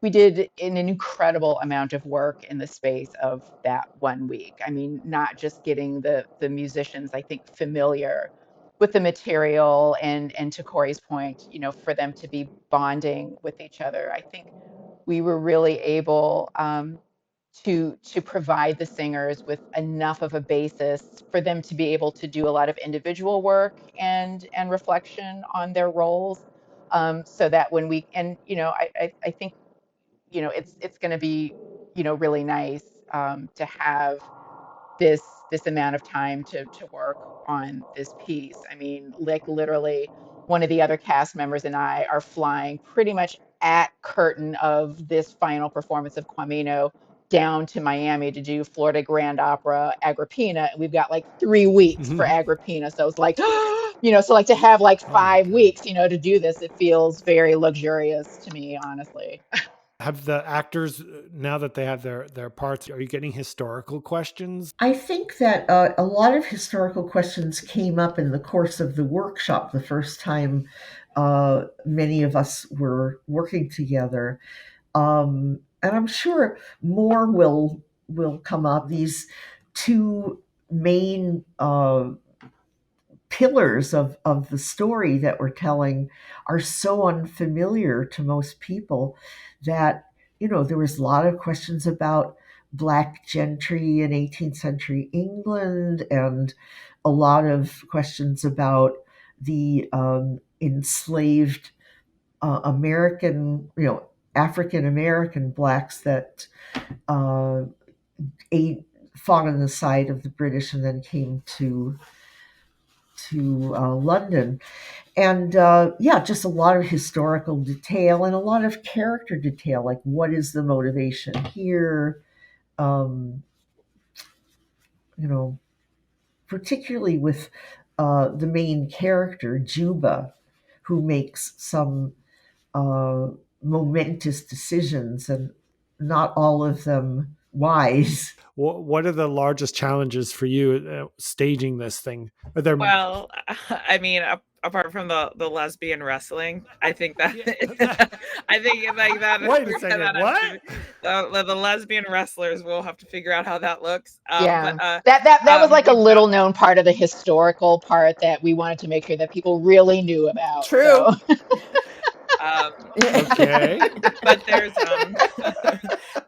we did an incredible amount of work in the space of that 1 week. I mean, not just getting the musicians, I think, familiar with the material, and to Cori's point, for them to be bonding with each other. I think we were really able to provide the singers with enough of a basis for them to be able to do a lot of individual work and reflection on their roles, so that when we, and I think it's going to be really nice to have this amount of time to work on this piece. I mean, like literally, one of the other cast members and I are flying pretty much at curtain of this final performance of Quamino down to Miami to do Florida Grand Opera Agrippina, and we've got like 3 weeks for Agrippina. So it's like, so like to have like 5 weeks, to do this, it feels very luxurious to me, honestly. Have the actors, now that they have their parts, are you getting historical questions? I think that a lot of historical questions came up in the course of the workshop the first time many of us were working together. And I'm sure more will come up. These two main pillars of the story that we're telling are so unfamiliar to most people that, there was a lot of questions about Black gentry in 18th century England, and a lot of questions about the enslaved American, African American Blacks that fought on the side of the British and then came to London. And just a lot of historical detail and a lot of character detail, like what is the motivation here, particularly with the main character, Juba, who makes some momentous decisions, and not all of them wise. What are the largest challenges for you staging this thing? Are there... Well, I mean, apart from the lesbian wrestling, I think that I think like that. Wait a second, what? The lesbian wrestlers will have to figure out how that looks. But, that was like a little known part of the historical part that we wanted to make sure that people really knew about. True. So. Okay.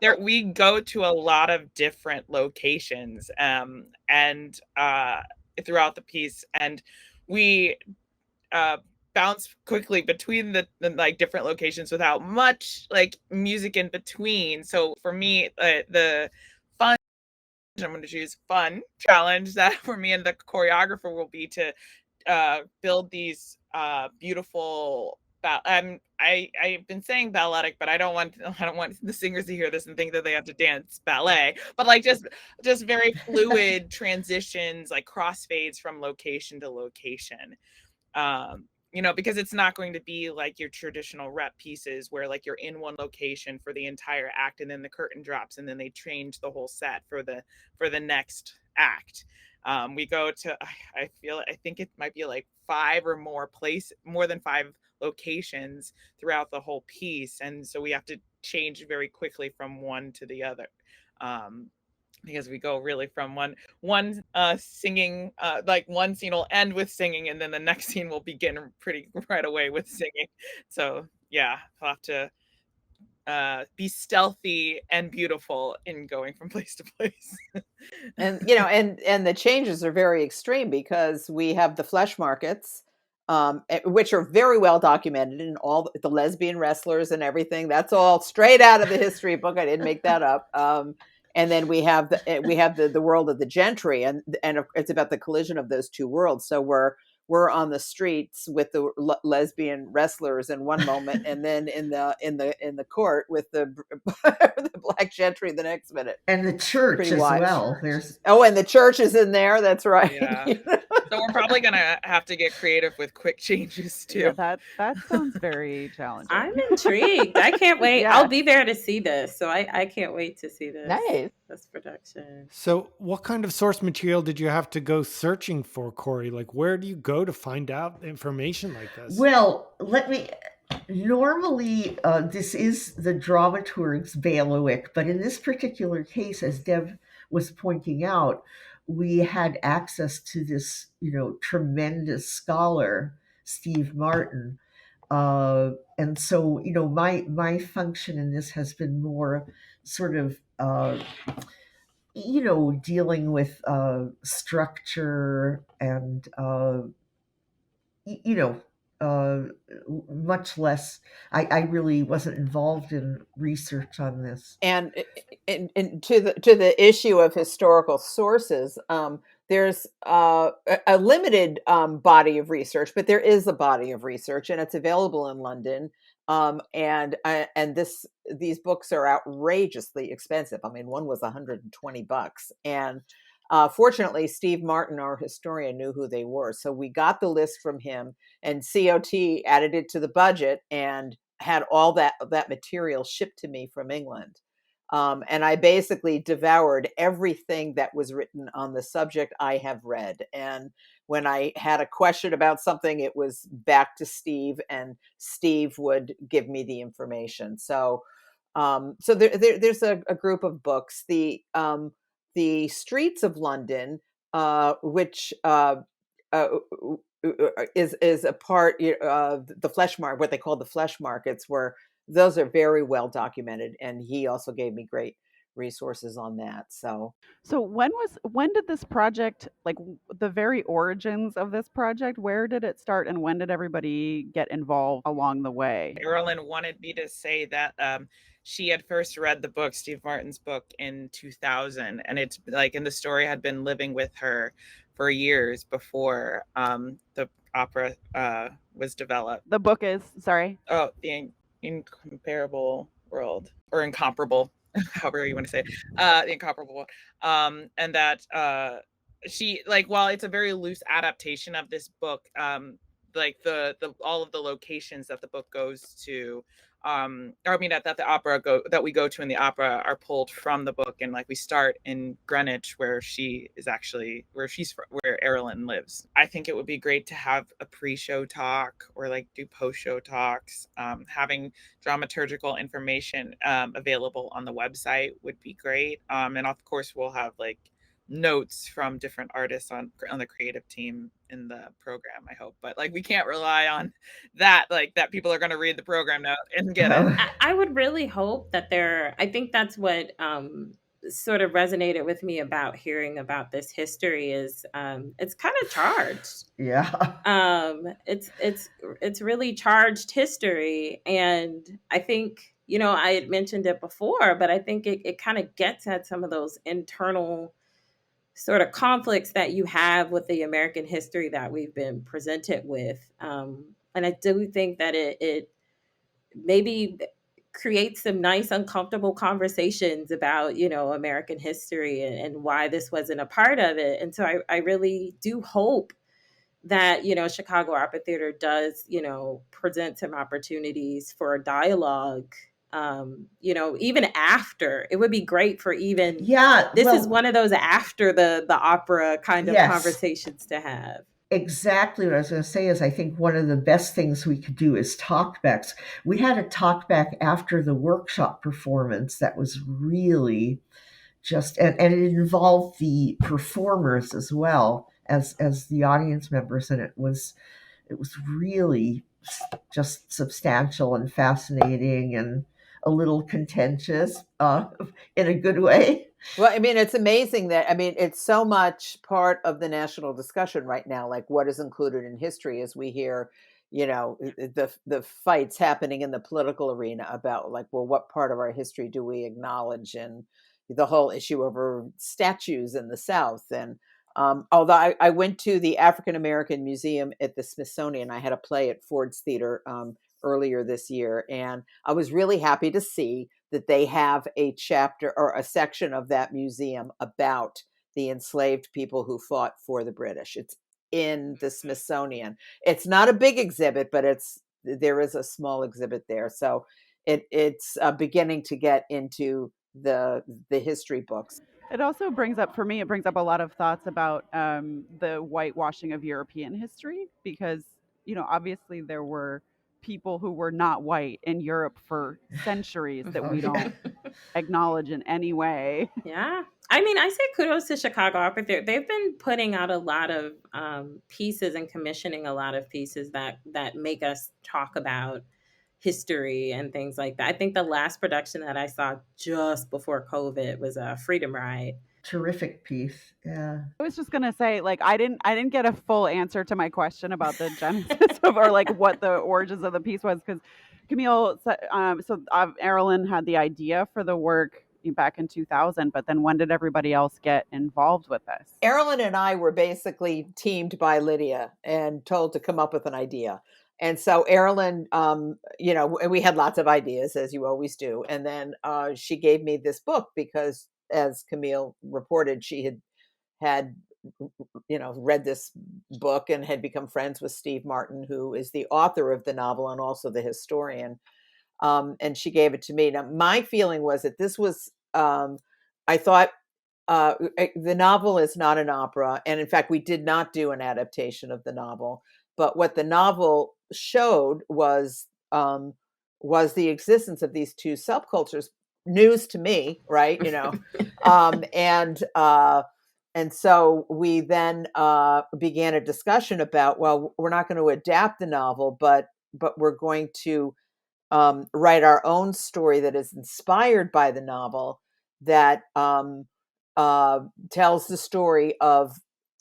But we go to a lot of different locations and throughout the piece, and we bounce quickly between the like different locations without much like music in between. So for me, the fun, I'm going to choose fun challenge that for me and the choreographer will be to build these beautiful. I've been saying balletic, but I don't want the singers to hear this and think that they have to dance ballet. But like just very fluid transitions, like crossfades from location to location. Because it's not going to be like your traditional rep pieces where like you're in one location for the entire act and then the curtain drops and then they change the whole set for the next act. We go to, I think it might be like more than 5 locations throughout the whole piece. And so we have to change very quickly from one to the other. Because we go really from one singing, like one scene will end with singing, and then the next scene will begin pretty right away with singing. So yeah, we'll have to be stealthy and beautiful in going from place to place. And and the changes are very extreme because we have the flesh markets, which are very well documented in all the lesbian wrestlers and everything. That's all straight out of the history book. I didn't make that up. And then we have the world of the gentry, and it's about the collision of those two worlds. So we're on the streets with the lesbian wrestlers in one moment, and then in the court with the black gentry the next minute. And the church as well. And the church is in there. That's right. Yeah. So we're probably gonna have to get creative with quick changes too. Yeah, that sounds very challenging. I'm intrigued. I can't wait. Yeah. I'll be there to see this. So I can't wait to see this. Nice. This production. So what kind of source material did you have to go searching for, Cori? Like, where do you go to find out information like this? Well, normally this is the dramaturg's bailiwick, but in this particular case, as Deb was pointing out, we had access to this, tremendous scholar, Steve Martin. And so, my function in this has been more sort of, dealing with structure and, much less. I really wasn't involved in research on this. And to the issue of historical sources, there's a limited body of research, but there is a body of research, and it's available in London. And these books are outrageously expensive. I mean, one was $120, and fortunately, Steve Martin, our historian, knew who they were. So we got the list from him, and COT added it to the budget and had all that material shipped to me from England. And I basically devoured everything that was written on the subject I have read. And when I had a question about something, it was back to Steve, and Steve would give me the information. So there's a group of books. The Streets of London, which is a part of the flesh market, what they call the flesh markets, where those are very well documented, and he also gave me great resources on that. So when did this project, like the very origins of this project, where did it start, and when did everybody get involved along the way? Errollyn wanted me to say that she had first read the book, Steve Martin's book, in 2000, and it's like, and the story had been living with her for years before the opera was developed. The book is, sorry? Oh, The Incomparable World, or Incomparable, however you want to say it, The Incomparable World. And that she, like, while it's a very loose adaptation of this book, like the all of the locations that the book goes to, that we go to in the opera are pulled from the book, and like we start in Greenwich, where where Errollyn lives. I think it would be great to have a pre-show talk or like do post-show talks. Having dramaturgical information available on the website would be great. And of course, we'll have like notes from different artists on the creative team in the program, I hope. But like, we can't rely on that, like that people are going to read the program note and get it. I would really hope that I think that's what sort of resonated with me about hearing about this history is it's kind of charged. Yeah. It's really charged history. And I think, I had mentioned it before, but I think it kind of gets at some of those internal sort of conflicts that you have with the American history that we've been presented with. And I do think that it maybe creates some nice, uncomfortable conversations about, American history and why this wasn't a part of it. And so I really do hope that, Chicago Opera Theater does, present some opportunities for a dialogue. Even after, it would be great for this is one of those after the opera kind of conversations to have. Exactly what I was going to say is I think one of the best things we could do is talkbacks. We had a talkback after the workshop performance that was really just, and it involved the performers as well as the audience members, and it was really just substantial and fascinating and a little contentious in a good way. Well, I mean, it's amazing that, I mean, it's so much part of the national discussion right now, like what is included in history, as we hear, the fights happening in the political arena about, like, well, what part of our history do we acknowledge, and the whole issue over statues in the South. And although I went to the African American Museum at the Smithsonian, I had a play at Ford's Theater earlier this year, and I was really happy to see that they have a chapter or a section of that museum about the enslaved people who fought for the British. It's in the Smithsonian. It's not a big exhibit, but there is a small exhibit there. So it's beginning to get into the history books. It also brings up, for me, it brings up a lot of thoughts about the whitewashing of European history, because, obviously there were people who were not white in Europe for centuries that we don't acknowledge in any way. Yeah. I mean, I say kudos to Chicago Opera Theater. They've been putting out a lot of pieces and commissioning a lot of pieces that make us talk about history and things like that. I think the last production that I saw just before COVID was a Freedom Ride. Terrific piece. Yeah. I was just gonna say, like, I didn't get a full answer to my question about the genesis of, or like what the origins of the piece was, because Camille, Errollyn had the idea for the work back in 2000, but then when did everybody else get involved with this? Errollyn and I were basically teamed by Lydia and told to come up with an idea. And so Errollyn, we had lots of ideas, as you always do. And then she gave me this book because, as Camille reported, she had read this book and had become friends with Steve Martin, who is the author of the novel and also the historian. And she gave it to me. Now, my feeling was that this was, I thought the novel is not an opera. And in fact, we did not do an adaptation of the novel. But what the novel showed was the existence of these two subcultures. News to me, right? And so we then began a discussion about, well, we're not going to adapt the novel, but we're going to write our own story that is inspired by the novel, that tells the story of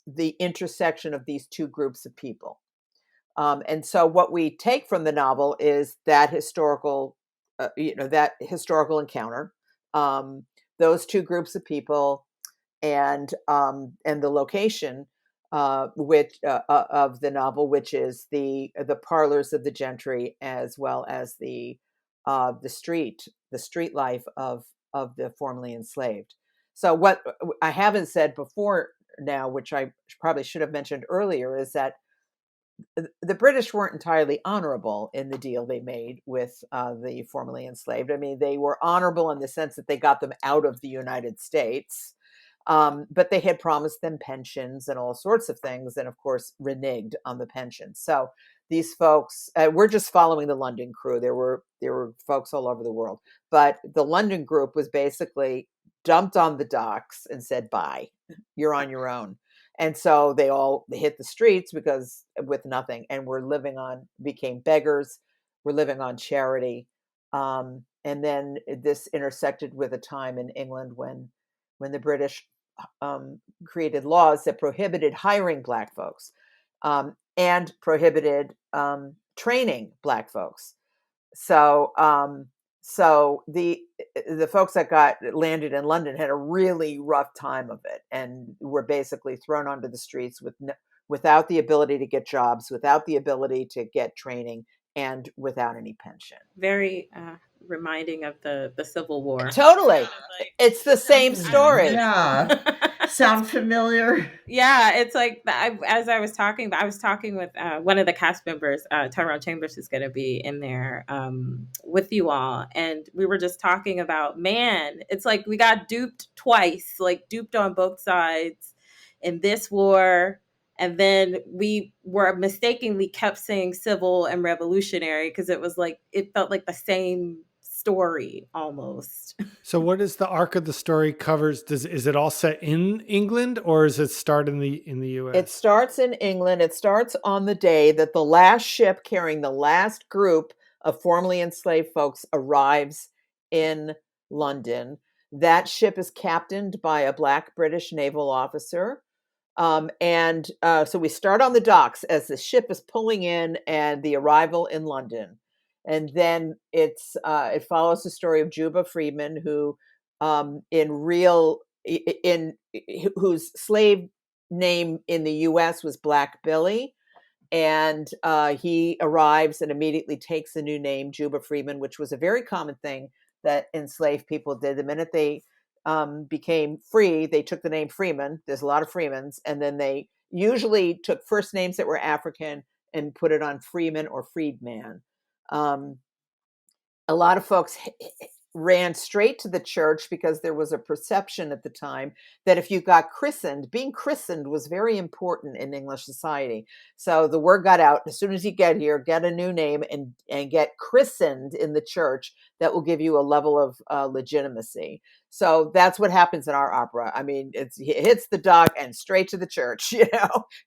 the intersection of these two groups of people. And so what we take from the novel is that historical encounter, those two groups of people, and the location which of the novel, which is the parlors of the gentry, as well as the street life of the formerly enslaved. So what I haven't said before now, which I probably should have mentioned earlier, is that the British weren't entirely honorable in the deal they made with the formerly enslaved. I mean, they were honorable in the sense that they got them out of the United States, but they had promised them pensions and all sorts of things, and of course reneged on the pensions. So these folks, we're just following the London crew. There were folks all over the world, but the London group was basically dumped on the docks and said, "Bye, you're on your own." And so they hit the streets because with nothing, and became beggars. We're living on charity. And then this intersected with a time in England when the British created laws that prohibited hiring Black folks and prohibited training Black folks. So the folks that landed in London had a really rough time of it, and were basically thrown onto the streets without the ability to get jobs, without the ability to get training, and without any pension. Very reminding of the Civil War. Totally. It's the same story. Yeah. Sound familiar? Yeah, it's like as I was talking with one of the cast members, Tyrone Chambers is going to be in there with you all, and we were just talking about, man, it's like we got duped twice, like duped on both sides in this war, And then we were mistakenly kept saying civil and revolutionary because it was like, it felt like the same story almost. So what is the arc of the story covers? Is it all set in England, or does it start in the US? It starts in England. It starts on the day that the last ship carrying the last group of formerly enslaved folks arrives in London. That ship is captained by a Black British naval officer. So we start on the docks as the ship is pulling in and the arrival in London. And then it follows the story of Juba Freeman, whose slave name in the U.S. was Black Billy. And he arrives and immediately takes the new name, Juba Freeman, which was a very common thing that enslaved people did. The minute they became free, they took the name Freeman. There's a lot of Freemans. And then they usually took first names that were African and put it on Freeman or Freedman. A lot of folks ran straight to the church because there was a perception at the time that if you got christened, being christened was very important in English society. So the word got out, as soon as you get here, get a new name and get christened in the church. That will give you a level of legitimacy. So that's what happens in our opera. I mean, it hits the dock and straight to the church,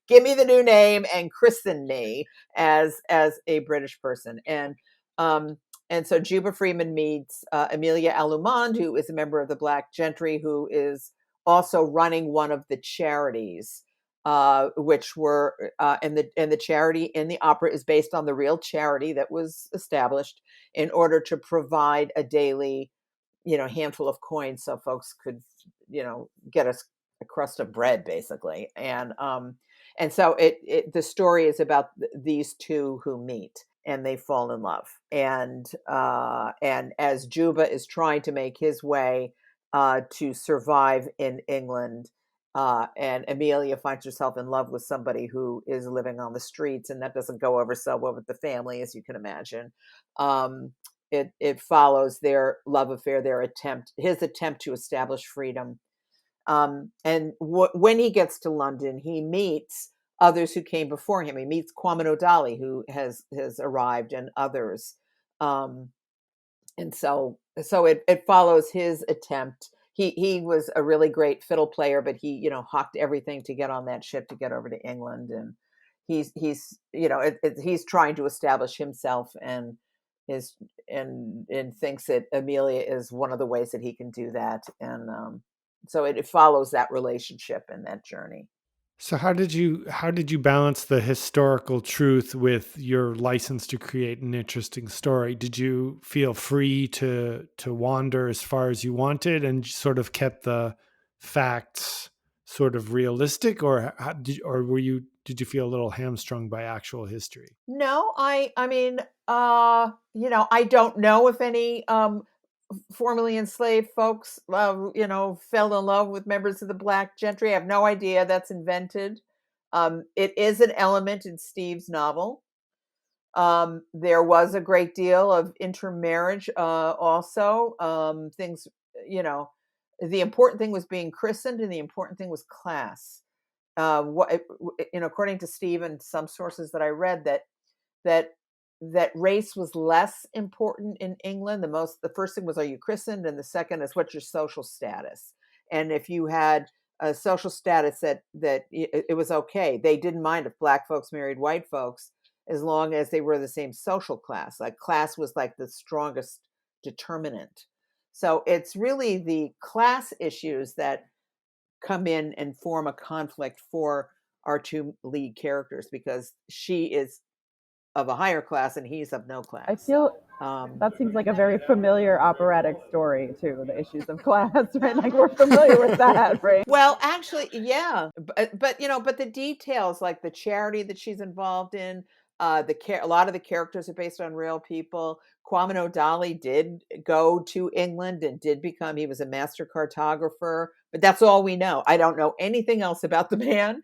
give me the new name and christen me as a British person. And so Juba Freeman meets Amelia Allemand, who is a member of the Black Gentry, who is also running one of the charities, which were and the charity in the opera is based on the real charity that was established in order to provide a daily, handful of coins so folks could, get a crust of bread, basically. And so the story is about these two who meet. And they fall in love. And as Juba is trying to make his way to survive in England, and Amelia finds herself in love with somebody who is living on the streets, and that doesn't go over so well with the family, as you can imagine. It follows their love affair, his attempt to establish freedom. And when he gets to London, he meets others who came before him. He meets Quamino Dali, who has arrived, and others. And so it follows his attempt. He was a really great fiddle player, but he, hawked everything to get on that ship to get over to England. And he's trying to establish himself and thinks that Amelia is one of the ways that he can do that. And so it follows that relationship and that journey. So how did you balance the historical truth with your license to create an interesting story? Did you feel free to wander as far as you wanted and sort of kept the facts sort of realistic, or did you feel a little hamstrung by actual history? No, I mean, I don't know if any formerly enslaved folks, fell in love with members of the Black Gentry. I have no idea. That's invented. It is an element in Steve's novel. There was a great deal of intermarriage also. Things, the important thing was being christened, and the important thing was class. According to Steve and some sources that I read, that race was less important in England. The first thing was, are you christened? And the second is, what's your social status? And if you had a social status that it was okay. They didn't mind if Black folks married white folks as long as they were the same social class. Like class was like the strongest determinant. So it's really the class issues that come in and form a conflict for our two lead characters, because she is of a higher class and he's of no class. I feel that seems like a very familiar operatic story too, the issues of class, right? Like we're familiar with that, right? Well, actually, yeah, but the details, like the charity that she's involved in, a lot of the characters are based on real people. Quamino Dali did go to England and he was a master cartographer, but that's all we know. I don't know anything else about the man,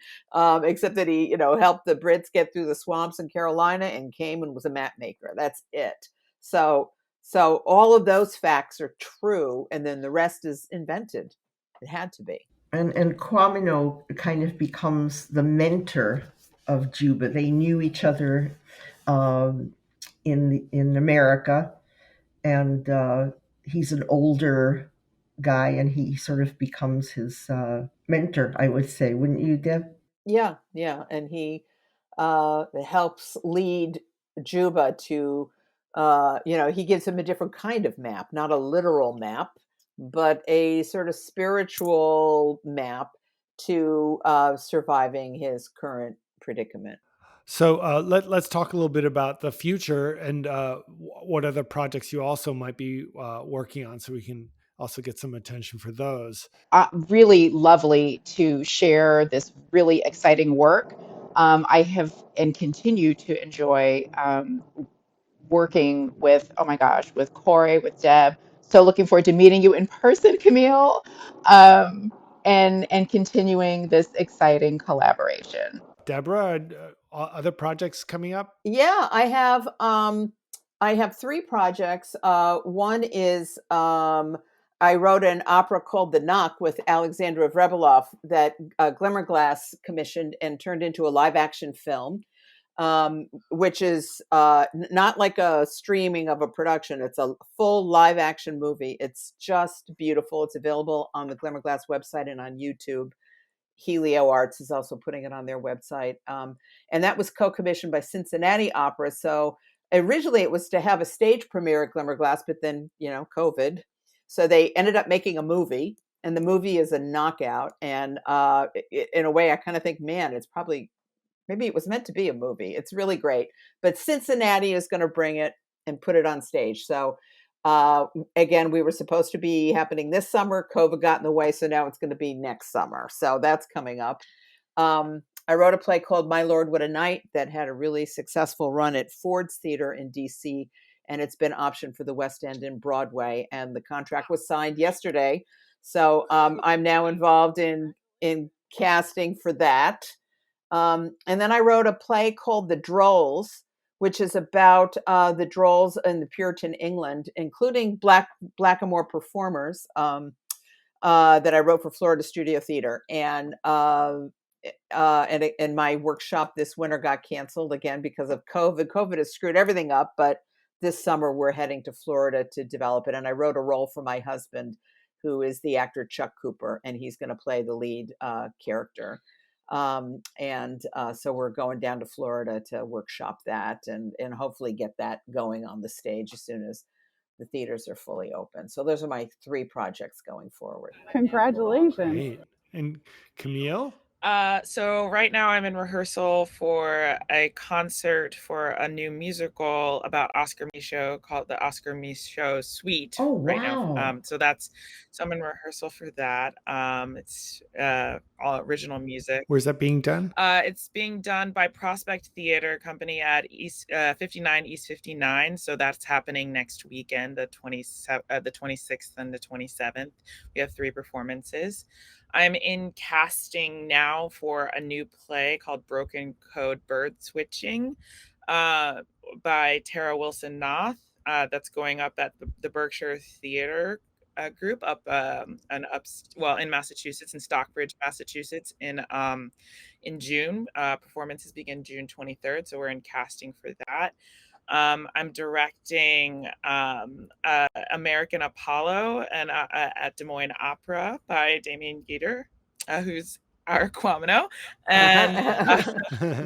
except that he, helped the Brits get through the swamps in Carolina and came and was a map maker. That's it. So all of those facts are true, and then the rest is invented. It had to be. And Quamino kind of becomes the mentor of Juba. They knew each other in America, and he's an older guy, and he sort of becomes his mentor, I would say. Wouldn't you, Deb? Yeah, and he helps lead Juba to, he gives him a different kind of map, not a literal map, but a sort of spiritual map to surviving his current predicament. So let's talk a little bit about the future and what other projects you also might be working on, so we can also get some attention for those. Really lovely to share this really exciting work. I have and continue to enjoy working with, oh my gosh, with Cori, with Deb. So looking forward to meeting you in person, Camille, and continuing this exciting collaboration. Deborah, other projects coming up? Yeah, I have 3 projects. One is I wrote an opera called The Knock with Alexandra Vrebeloff that Glimmerglass commissioned and turned into a live action film, which is not like a streaming of a production. It's a full live action movie. It's just beautiful. It's available on the Glimmerglass website and on YouTube. Helio Arts is also putting it on their website. And that was co-commissioned by Cincinnati Opera. So originally it was to have a stage premiere at Glimmerglass, but then, COVID. So they ended up making a movie, and the movie is a knockout. And in a way, I kind of think, man, maybe it was meant to be a movie. It's really great. But Cincinnati is going to bring it and put it on stage. So again, we were supposed to be happening this summer. COVID got in the way, so now it's going to be next summer. So that's coming up. I wrote a play called My Lord, What a Night that had a really successful run at Ford's Theater in DC, and it's been optioned for the West End and Broadway, and the contract was signed yesterday. So I'm now involved in casting for that. And then I wrote a play called The Drolls, which is about the drolls in the Puritan England, including Blackamoor performers that I wrote for Florida Studio Theater. And my workshop this winter got canceled again because of COVID. COVID has screwed everything up, but this summer we're heading to Florida to develop it. And I wrote a role for my husband, who is the actor Chuck Cooper, and he's going to play the lead character. So we're going down to Florida to workshop that and hopefully get that going on the stage as soon as the theaters are fully open. So those are my 3 projects going forward. Congratulations. Great. And Camille? So right now I'm in rehearsal for a concert for a new musical about Oscar Michaud called the Oscar Michaud Suite. Oh, wow. Right now. So I'm in rehearsal for that. It's all original music. Where's that being done? It's being done by Prospect Theater Company at 59 East 59. So that's happening next weekend, the 26th and the 27th. We have 3 performances. I'm in casting now for a new play called Broken Code Bird Switching by Tara Wilson Noth. That's going up at the Berkshire Theater group in Massachusetts, in Stockbridge, Massachusetts, in June. Performances begin June 23rd, so we're in casting for that. I'm directing American Apollo and at Des Moines Opera by Damien Geeter, who's our Quamino. And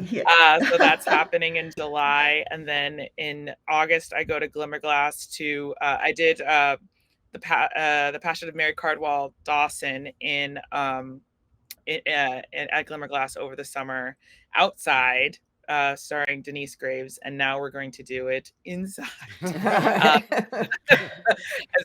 so that's happening in July. And then in August, I go to Glimmerglass to, I did the Passion of Mary Cardwell Dawson at Glimmerglass over the summer outside, starring Denise Graves, and now we're going to do it inside. And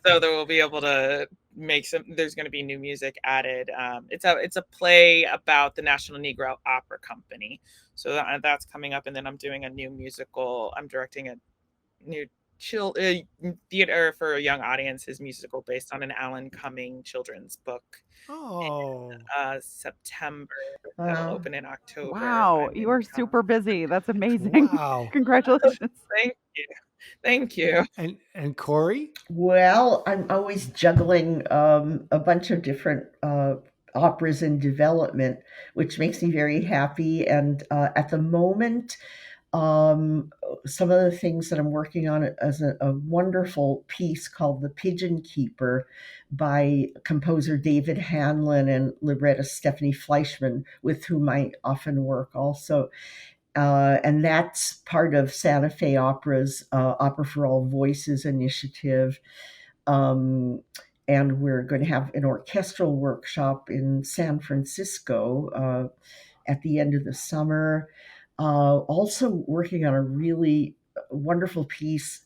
so there will be able to there's going to be new music added. It's a play about the National Negro Opera Company. So that's coming up. And then I'm doing a new musical. I'm directing a new theater for a young audiences musical based on an Alan Cumming children's book. In September. That'll open in October. Wow, you are super busy. That's amazing. Wow. Congratulations. Thank you. And Cori? Well, I'm always juggling a bunch of different operas in development, which makes me very happy. And at the moment, some of the things that I'm working on as a wonderful piece called The Pigeon Keeper by composer David Hanlon and librettist Stephanie Fleischman, with whom I often work also. And that's part of Santa Fe Opera's Opera for All Voices initiative. And we're going to have an orchestral workshop in San Francisco at the end of the summer. Also working on a really wonderful piece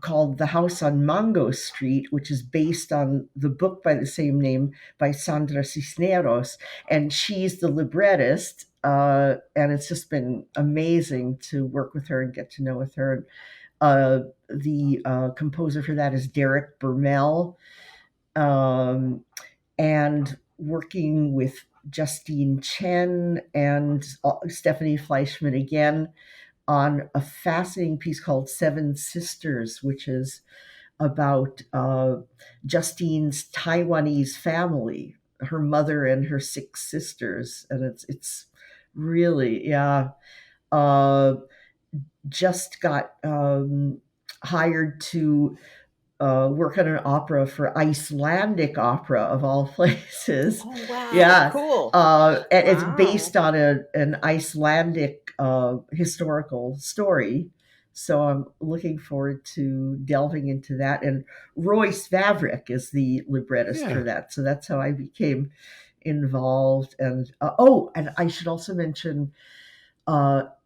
called The House on Mango Street, which is based on the book by the same name by Sandra Cisneros. And she's the librettist. And it's just been amazing to work with her and get to know with her. The composer for that is Derek Bermel. And working with Justine Chen and Stephanie Fleischman again on a fascinating piece called Seven Sisters, which is about Justine's Taiwanese family, her mother and her 6 sisters. And it's really, just got hired to work on an opera for Icelandic opera of all places. Oh, wow. Yeah. Cool. And it's based on an Icelandic historical story. So I'm looking forward to delving into that. And Royce Vavrick is the librettist for that. So that's how I became involved. And and I should also mention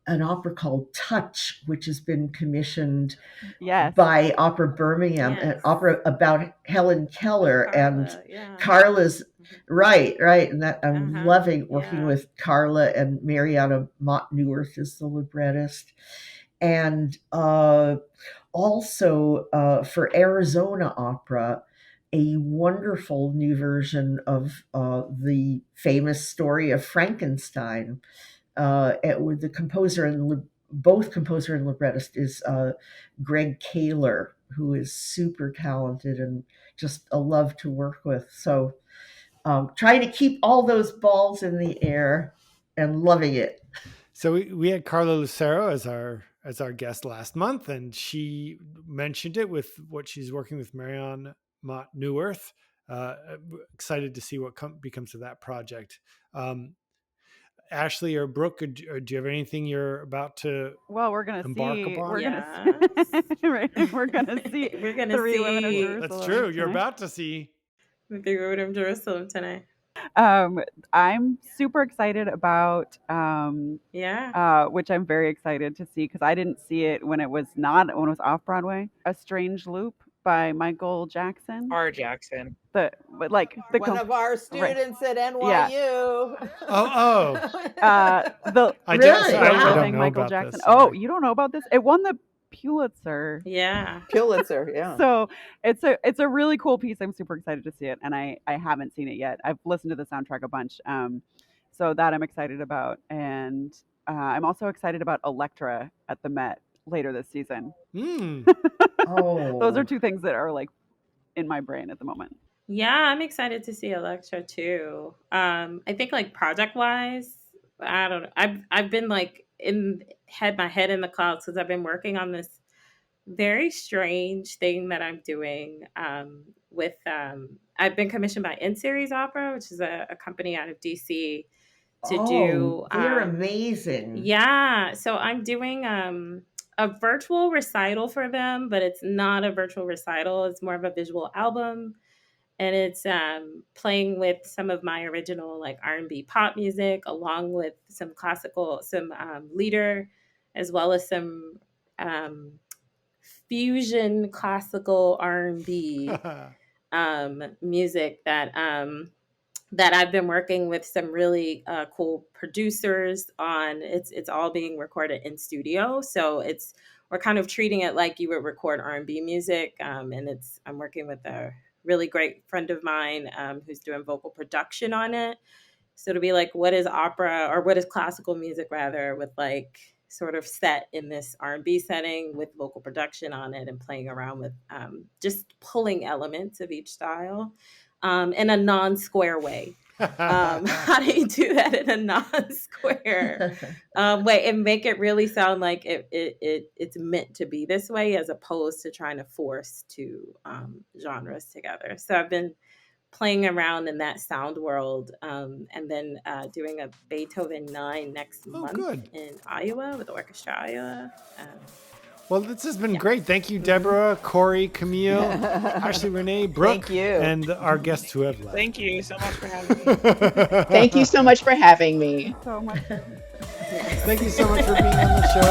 an opera called Touch, which has been commissioned by Opera Birmingham, an opera about Helen Keller and Carla's right. And that I'm loving working with Carla, and Mariana Mott-Neuwirth is the librettist. And also for Arizona Opera, a wonderful new version of the famous story of Frankenstein. With the composer and both composer and librettist is Greg Kaler, who is super talented and just a love to work with. So trying to keep all those balls in the air and loving it. So we had Carla Lucero as our guest last month, and she mentioned it with what she's working with Marianne Mott-Neuwirth. Excited to see what becomes of that project. Ashley or Brooke, do you have anything you're about to we're gonna embark see upon? We're gonna see Three Women of Jerusalem. That's true. You're about to see The 3 Women of Jerusalem tonight. I'm super excited about which I'm very excited to see, because I didn't see it when it was off Broadway. A Strange Loop by Michael Jackson. R. Jackson. One of our students at NYU. I don't know Michael about Jackson. This. You don't know about this? It won the Pulitzer. Pulitzer, yeah. So it's a really cool piece. I'm super excited to see it, and I haven't seen it yet. I've listened to the soundtrack a bunch, so that I'm excited about, and I'm also excited about Elektra at the Met later this season. Those are 2 things that are like in my brain at the moment. Yeah, I'm excited to see Elektra too. I think like project wise, I don't know. I've been like my head in the clouds because I've been working on this very strange thing that I'm doing with I've been commissioned by In Series Opera, which is a company out of DC to do. They're amazing. Yeah, so I'm doing a virtual recital for them, but it's not a virtual recital. It's more of a visual album. And it's playing with some of my original like R&B pop music, along with some classical, some lieder, as well as some fusion classical R&B music that I've been working with some really cool producers on. It's all being recorded in studio, so we're kind of treating it like you would record R&B music, and I'm working with a really great friend of mine who's doing vocal production on it. So to be like, what is opera, or what is classical music rather, with like sort of set in this R&B setting with vocal production on it, and playing around with just pulling elements of each style in a non-square way. How do you do that in a non-square way and make it really sound like it's meant to be this way, as opposed to trying to force two genres together? So I've been playing around in that sound world, and then doing a Beethoven 9 next month in Iowa with Orchestra Iowa. Well, this has been great. Thank you, Deborah, Cori, Camille, Ashley, Renee, Brooke, Thank you. and our guests who have left. Thank you so much for having me. Thank you so much for having me. So much. Thank you so much for being on the show.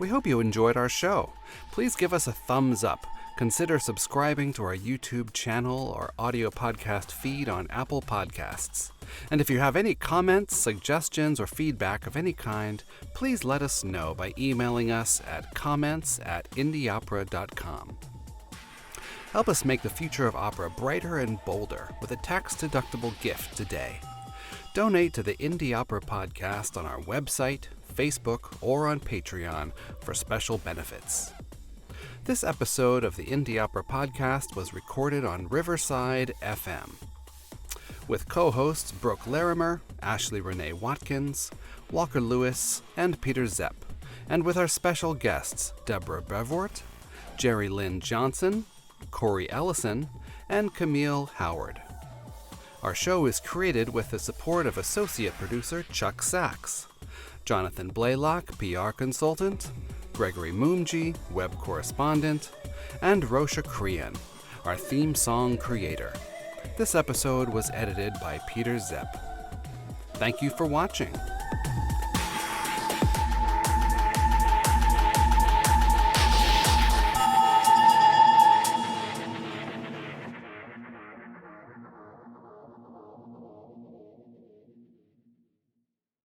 We hope you enjoyed our show. Please give us a thumbs up. Consider subscribing to our YouTube channel or audio podcast feed on Apple Podcasts. And if you have any comments, suggestions, or feedback of any kind, please let us know by emailing us at comments@indieopera.com. Help us make the future of opera brighter and bolder with a tax-deductible gift today. Donate to the Indie Opera Podcast on our website, Facebook, or on Patreon for special benefits. This episode of the Indie Opera Podcast was recorded on Riverside FM, with co-hosts Brooke Larimer, Ashley Renee Watkins, Walker Lewis, and Peter Zepp, and with our special guests Deborah Brevoort, Jeri Lynne Johnson, Cori Ellison, and Camille Howard. Our show is created with the support of associate producer Chuck Sachs, Jonathan Blaylock, PR consultant, Gregory Moomji, web correspondent, and Rosha Kriyan, our theme song creator. This episode was edited by Peter Zepp. Thank you for watching.